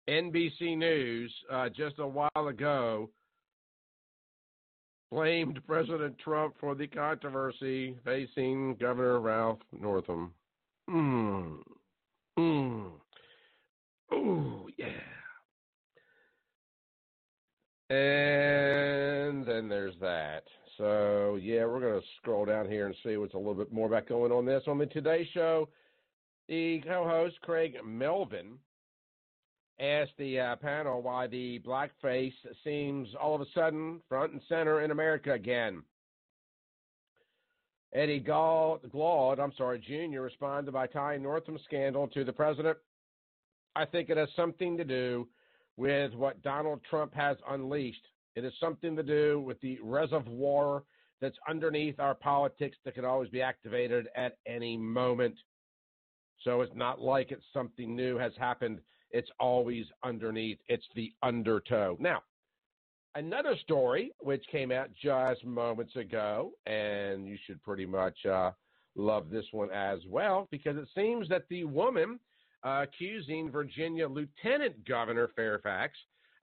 NBC News just a while ago blamed President Trump for the controversy facing Governor Ralph Northam. Ooh, yeah. And then there's that. So, yeah, we're going to scroll down here and see what's a little bit more about going on this. On the Today Show, the co-host, Craig Melvin, asked the panel why the blackface seems all of a sudden front and center in America again. Eddie Glaude, Jr. responded by tying Northam's scandal to the president. I think it has something to do with what Donald Trump has unleashed. It has something to do with the reservoir that's underneath our politics that can always be activated at any moment. So it's not like it's something new has happened. It's always underneath. It's the undertow. Now, another story which came out just moments ago, and you should pretty much love this one as well, because it seems that the woman accusing Virginia Lieutenant Governor Fairfax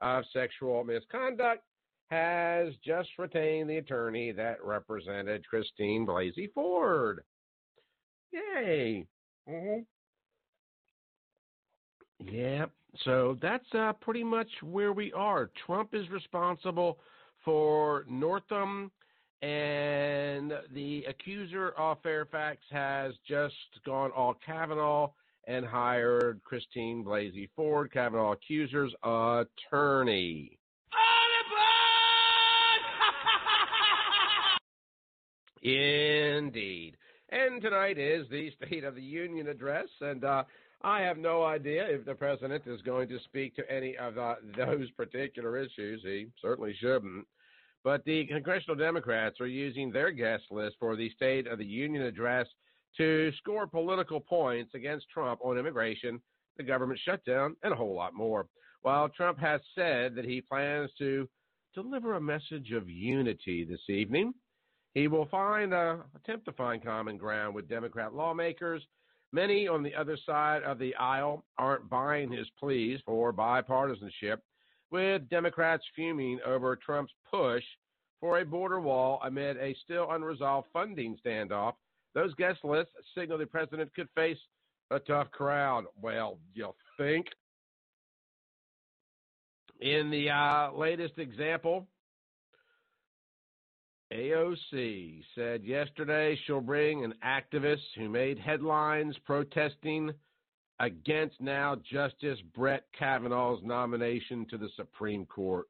of sexual misconduct has just retained the attorney that represented Christine Blasey Ford. Yay. Mm-hmm. Yeah, so that's pretty much where we are. Trump is responsible for Northam and And the accuser of Fairfax has just gone all Kavanaugh and hired Christine Blasey Ford, Kavanaugh accuser's attorney. Indeed. And tonight is the State of the Union address, and I have no idea if the president is going to speak to any of those particular issues. He certainly shouldn't. But the congressional Democrats are using their guest list for the State of the Union address to score political points against Trump on immigration, the government shutdown, and a whole lot more. While Trump has said that he plans to deliver a message of unity this evening, he will attempt to find common ground with Democrat lawmakers. Many on the other side of the aisle aren't buying his pleas for bipartisanship, with Democrats fuming over Trump's push for a border wall amid a still unresolved funding standoff. Those guest lists signal the president could face a tough crowd. Well, you think? In the latest example, AOC said yesterday she'll bring an activist who made headlines protesting against now Justice Brett Kavanaugh's nomination to the Supreme Court.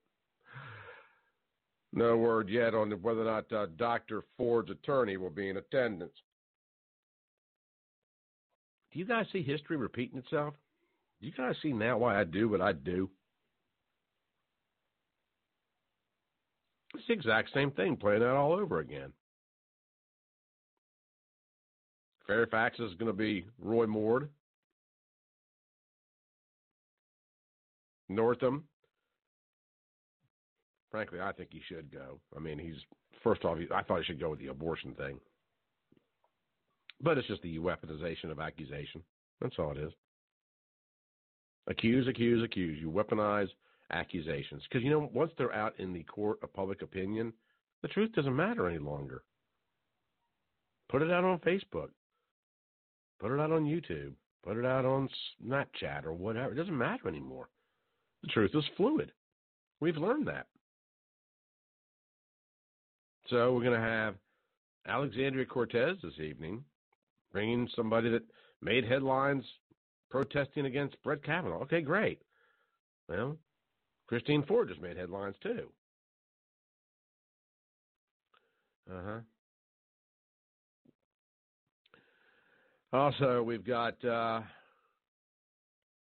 No word yet on whether or not Dr. Ford's attorney will be in attendance. Do you guys see history repeating itself? Do you guys see now why I do what I do? It's the exact same thing playing out all over again. Fairfax is going to be Roy Moore. Northam. Frankly, I think he should go. I mean, first off, I thought he should go with the abortion thing. But it's just the weaponization of accusation. That's all it is. Accuse, accuse, accuse. You weaponize accusations. Because, once they're out in the court of public opinion, the truth doesn't matter any longer. Put it out on Facebook. Put it out on YouTube. Put it out on Snapchat or whatever. It doesn't matter anymore. The truth is fluid. We've learned that. So we're going to have Alexandria Cortez this evening bringing somebody that made headlines protesting against Brett Kavanaugh. Okay, great. Well, Christine Ford just made headlines too. Also, we've got the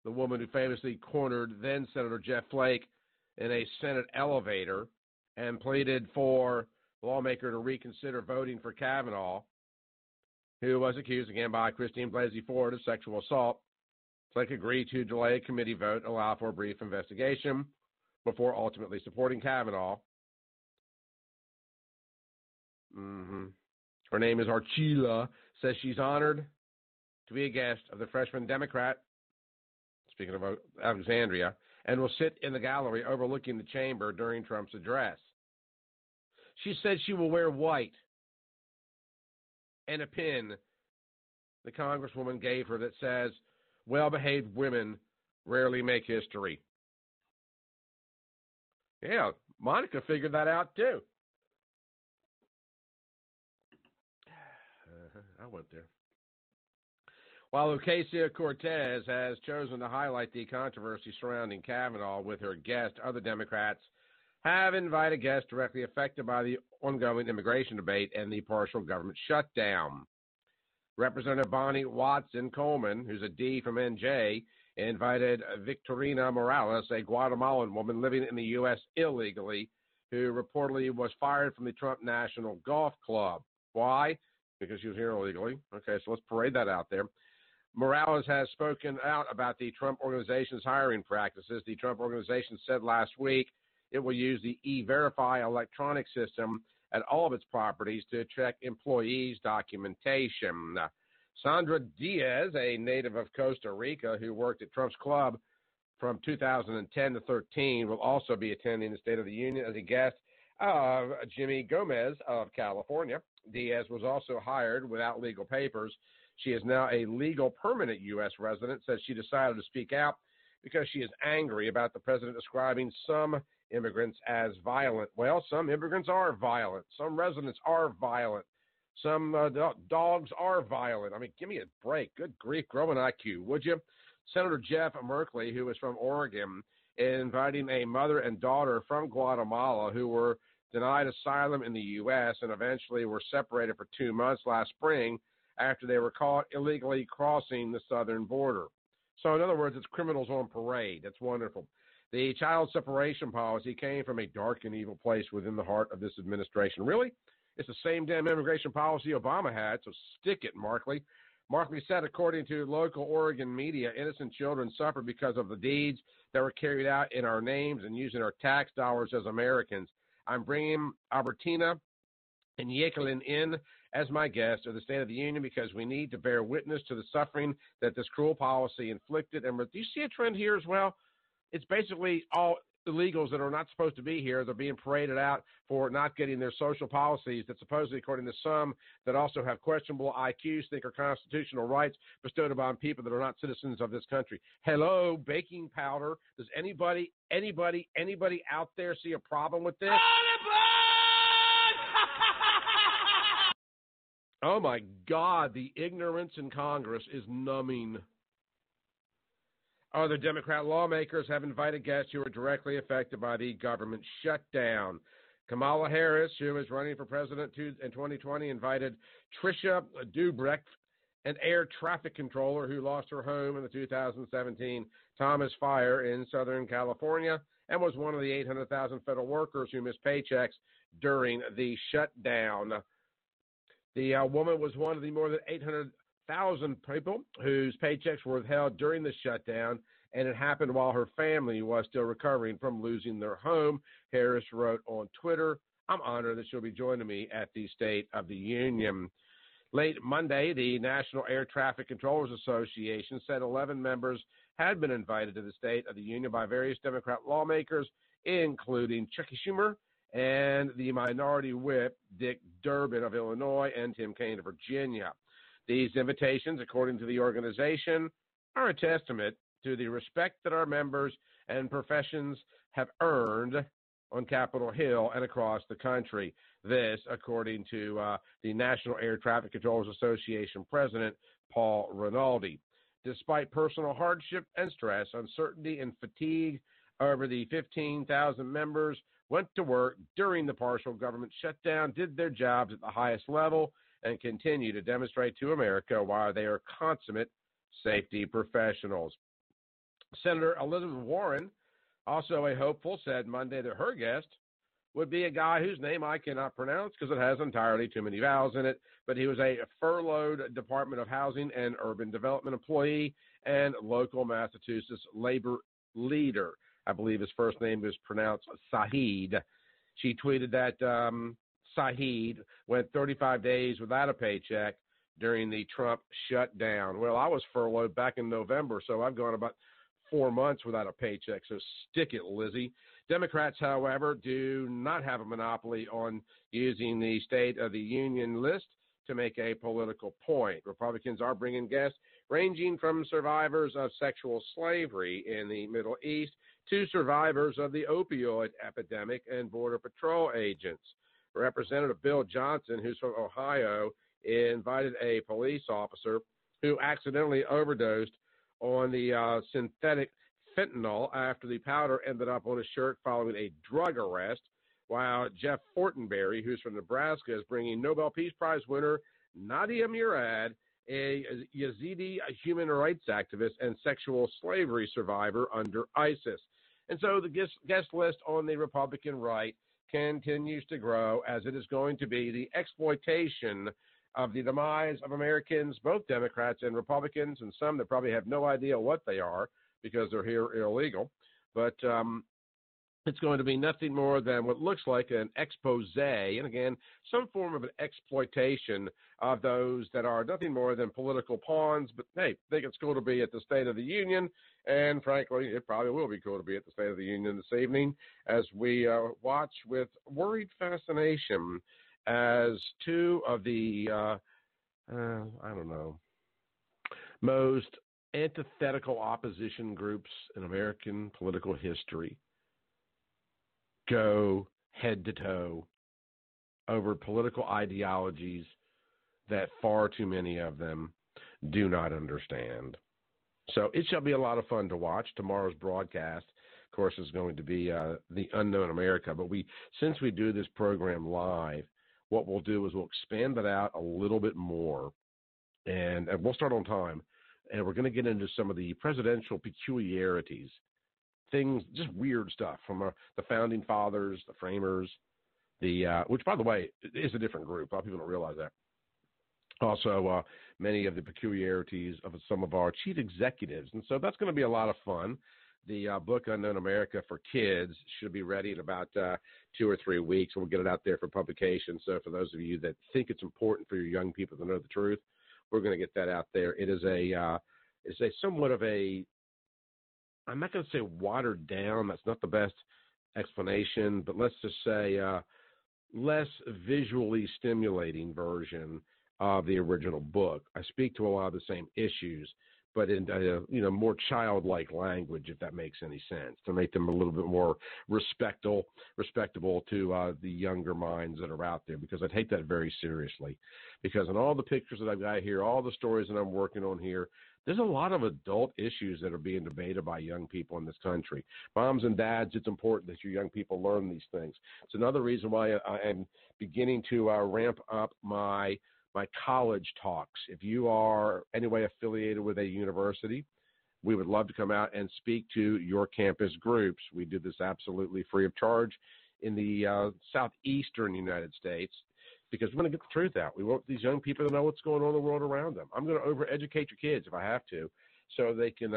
woman who famously cornered then Senator Jeff Flake in a Senate elevator and pleaded for the lawmaker to reconsider voting for Kavanaugh, who was accused again by Christine Blasey Ford of sexual assault. Flake agreed to delay a committee vote, allow for a brief investigation before ultimately supporting Kavanaugh. Her name is Archila, says she's honored to be a guest of the freshman Democrat, speaking of Alexandria, and will sit in the gallery overlooking the chamber during Trump's address. She said she will wear white and a pin the congresswoman gave her that says, "Well-behaved women rarely make history." Yeah, Monica figured that out too. I went there. While Ocasio-Cortez has chosen to highlight the controversy surrounding Kavanaugh with her guest, other Democrats have invited guests directly affected by the ongoing immigration debate and the partial government shutdown. Representative Bonnie Watson Coleman, who's a D from NJ, invited Victorina Morales, a Guatemalan woman living in the U.S. illegally, who reportedly was fired from the Trump National Golf Club. Why? Because she was here illegally. Okay, so let's parade that out there. Morales has spoken out about the Trump Organization's hiring practices. The Trump Organization said last week it will use the E-Verify electronic system at all of its properties to check employees' documentation. Sandra Diaz, a native of Costa Rica who worked at Trump's club from 2010 to 13, will also be attending the State of the Union as a guest of Jimmy Gomez of California. Diaz was also hired without legal papers. She is now a legal permanent U.S. resident, says she decided to speak out because she is angry about the president describing some immigrants as violent. Well, some immigrants are violent. Some residents are violent. Some dogs are violent. I mean, give me a break. Good grief, grow an IQ, would you? Senator Jeff Merkley, who is from Oregon, inviting a mother and daughter from Guatemala who were denied asylum in the U.S. and eventually were separated for 2 months last spring after they were caught illegally crossing the southern border. So, in other words, it's criminals on parade. That's wonderful. The child separation policy came from a dark and evil place within the heart of this administration. Really? It's the same damn immigration policy Obama had, so stick it, Markley. Markley said, according to local Oregon media, innocent children suffer because of the deeds that were carried out in our names and using our tax dollars as Americans. I'm bringing Albertina and Yakelin in as my guest of the State of the Union because we need to bear witness to the suffering that this cruel policy inflicted. And do you see a trend here as well? It's basically all illegals that are not supposed to be here. They're being paraded out for not getting their social policies that supposedly, according to some, that also have questionable IQs, think are constitutional rights bestowed upon people that are not citizens of this country. Hello, baking powder. Does anybody out there see a problem with this? Oh, my God, the ignorance in Congress is numbing. Other Democrat lawmakers have invited guests who are directly affected by the government shutdown. Kamala Harris, who is running for president in 2020, invited Tricia Dubrecht, an air traffic controller who lost her home in the 2017 Thomas fire in Southern California and was one of the 800,000 federal workers who missed paychecks during the shutdown. The woman was one of the more than 800,000 people whose paychecks were withheld during the shutdown, and it happened while her family was still recovering from losing their home. Harris wrote on Twitter, I'm honored that she'll be joining me at the State of the Union. Late Monday, the National Air Traffic Controllers Association said 11 members had been invited to the State of the Union by various Democrat lawmakers, including Chuck Schumer and the minority whip Dick Durbin of Illinois and Tim Kaine of Virginia. These invitations, according to the organization, are a testament to the respect that our members and professions have earned on Capitol Hill and across the country. This, according to the National Air Traffic Controllers Association President Paul Rinaldi. Despite personal hardship and stress, uncertainty and fatigue, over the 15,000 members went to work during the partial government shutdown, did their jobs at the highest level, and continue to demonstrate to America why they are consummate safety professionals. Senator Elizabeth Warren, also a hopeful, said Monday that her guest would be a guy whose name I cannot pronounce because it has entirely too many vowels in it, but he was a furloughed Department of Housing and Urban Development employee and local Massachusetts labor leader. I believe his first name is pronounced Sahid. She tweeted that Sahid went 35 days without a paycheck during the Trump shutdown. Well, I was furloughed back in November, so I've gone about 4 months without a paycheck, so stick it, Lizzie. Democrats, however, do not have a monopoly on using the State of the Union list to make a political point. Republicans are bringing guests ranging from survivors of sexual slavery in the Middle East to survivors of the opioid epidemic and Border Patrol agents. Representative Bill Johnson, who's from Ohio, invited a police officer who accidentally overdosed on the synthetic fentanyl after the powder ended up on his shirt following a drug arrest, while Jeff Fortenberry, who's from Nebraska, is bringing Nobel Peace Prize winner Nadia Murad, a Yazidi human rights activist and sexual slavery survivor under ISIS. And so the guest list on the Republican right continues to grow, as it is going to be the exploitation of the demise of Americans, both Democrats and Republicans, and some that probably have no idea what they are because they're here illegal. But it's going to be nothing more than what looks like an expose, and again, some form of an exploitation of those that are nothing more than political pawns. But hey, I think it's cool to be at the State of the Union, and frankly, it probably will be cool to be at the State of the Union this evening as we watch with worried fascination as two of the, most antithetical opposition groups in American political history go head to toe over political ideologies that far too many of them do not understand. So it shall be a lot of fun to watch. Tomorrow's broadcast, of course, is going to be The Unknown America. But since we do this program live, what we'll do is we'll expand it out a little bit more, and we'll start on time. And we're going to get into some of the presidential peculiarities, things, just weird stuff from the founding fathers, the framers, which, by the way, is a different group. A lot of people don't realize that. Also, many of the peculiarities of some of our chief executives. And so that's going to be a lot of fun. The book, Unknown America for Kids, should be ready in about 2 or 3 weeks. We'll get it out there for publication. So for those of you that think it's important for your young people to know the truth, we're going to get that out there. It is it's a somewhat of a, I'm not going to say watered down. That's not the best explanation, but let's just say less visually stimulating version of the original book. I speak to a lot of the same issues, but in more childlike language, if that makes any sense, to make them a little bit more respectable to the younger minds that are out there, because I take that very seriously. Because in all the pictures that I've got here, all the stories that I'm working on here, there's a lot of adult issues that are being debated by young people in this country. Moms and dads, it's important that your young people learn these things. It's another reason why I am beginning to ramp up my college talks. If you are anyway affiliated with a university, we would love to come out and speak to your campus groups. We do this absolutely free of charge in the southeastern United States, because we want to get the truth out. We want these young people to know what's going on in the world around them. I'm going to overeducate your kids if I have to, so they can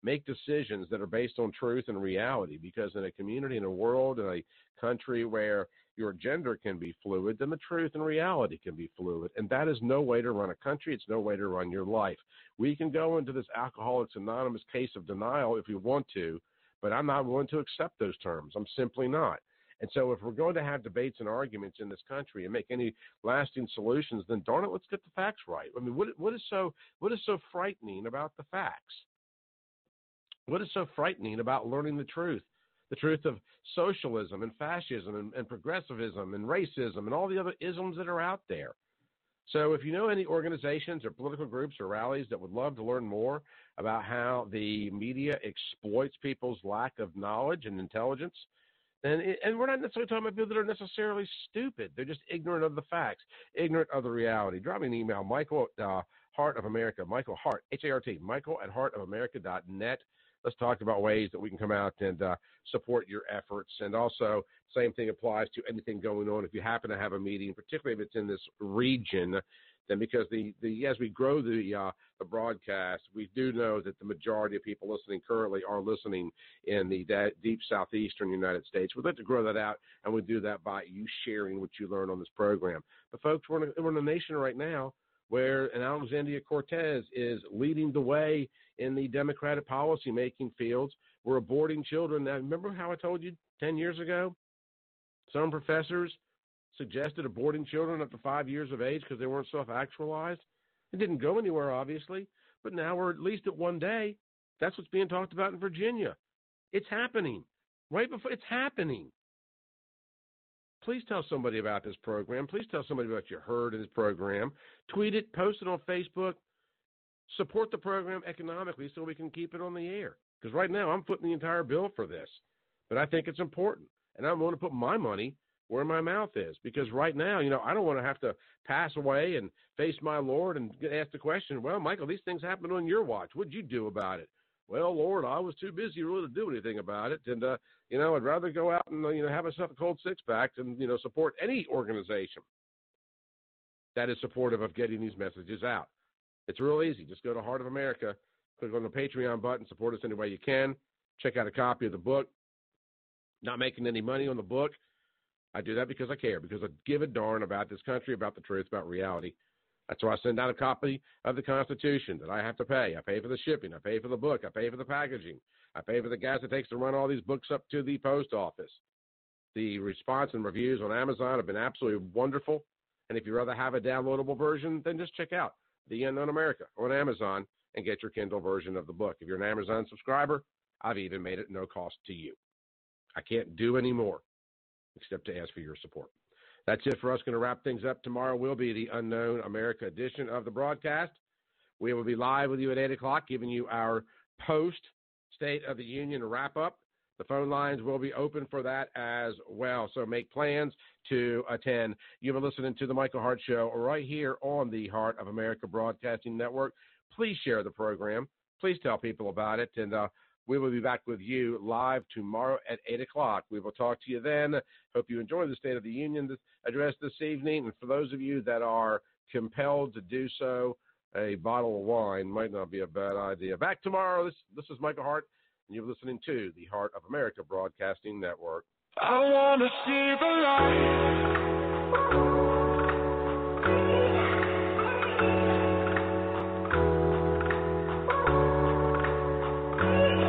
make decisions that are based on truth and reality, because in a community, in a world, in a country where your gender can be fluid, then the truth and reality can be fluid. And that is no way to run a country. It's no way to run your life. We can go into this Alcoholics Anonymous case of denial if we want to, but I'm not willing to accept those terms. I'm simply not. And so if we're going to have debates and arguments in this country and make any lasting solutions, then darn it, let's get the facts right. I mean, what is so frightening about the facts? What is so frightening about learning the truth? The truth of socialism and fascism and progressivism and racism and all the other isms that are out there. So if you know any organizations or political groups or rallies that would love to learn more about how the media exploits people's lack of knowledge and intelligence, and we're not necessarily talking about people that are necessarily stupid. They're just ignorant of the facts, ignorant of the reality. Drop me an email, Michael at Hart of America, Michael Hart, H-A-R-T, Michael at heartofamerica.net. Let's talk about ways that we can come out and support your efforts. And also, same thing applies to anything going on. If you happen to have a meeting, particularly if it's in this region, then because as we grow the broadcast, we do know that the majority of people listening currently are listening in the deep southeastern United States. We'd like to grow that out, and we do that by you sharing what you learn on this program. But folks, we're in a nation right now where an Alexandria Cortez is leading the way in the Democratic policy-making fields. We're aborting children. Now, remember how I told you 10 years ago? Some professors suggested aborting children up to 5 years of age because they weren't self-actualized. It didn't go anywhere, obviously, but now we're at least at one day. That's what's being talked about in Virginia. It's happening. Right before it's happening. Please tell somebody about this program. Please tell somebody about what you heard in this program. Tweet it, post it on Facebook. Support the program economically so we can keep it on the air. Because right now I'm footing the entire bill for this. But I think it's important. And I'm going to put my money where my mouth is. Because right now, I don't want to have to pass away and face my Lord and get asked the question, well, Michael, these things happened on your watch. What'd you do about it? Well, Lord, I was too busy really to do anything about it. And, I'd rather go out and, have myself a cold six-pack and, support any organization that is supportive of getting these messages out. It's real easy. Just go to Heart of America, click on the Patreon button, support us any way you can. Check out a copy of the book. Not making any money on the book. I do that because I care, because I give a darn about this country, about the truth, about reality. That's why I send out a copy of the Constitution that I have to pay. I pay for the shipping. I pay for the book. I pay for the packaging. I pay for the gas it takes to run all these books up to the post office. The response and reviews on Amazon have been absolutely wonderful. And if you'd rather have a downloadable version, then just check out The Unknown America on Amazon and get your Kindle version of the book. If you're an Amazon subscriber, I've even made it no cost to you. I can't do any more except to ask for your support. That's it for us. Going to wrap things up. Tomorrow will be the Unknown America edition of the broadcast. We will be live with you at 8 o'clock, giving you our post-State of the Union wrap-up. The phone lines will be open for that as well, so make plans to attend. You've been listening to the Michael Hart Show right here on the Heart of America Broadcasting Network. Please share the program. Please tell people about it, and we will be back with you live tomorrow at 8 o'clock. We will talk to you then. Hope you enjoy the State of the Union address this evening, and for those of you that are compelled to do so, a bottle of wine might not be a bad idea. Back tomorrow. This is Michael Hart, and you're listening to the Heart of America Broadcasting Network. I want to see the light.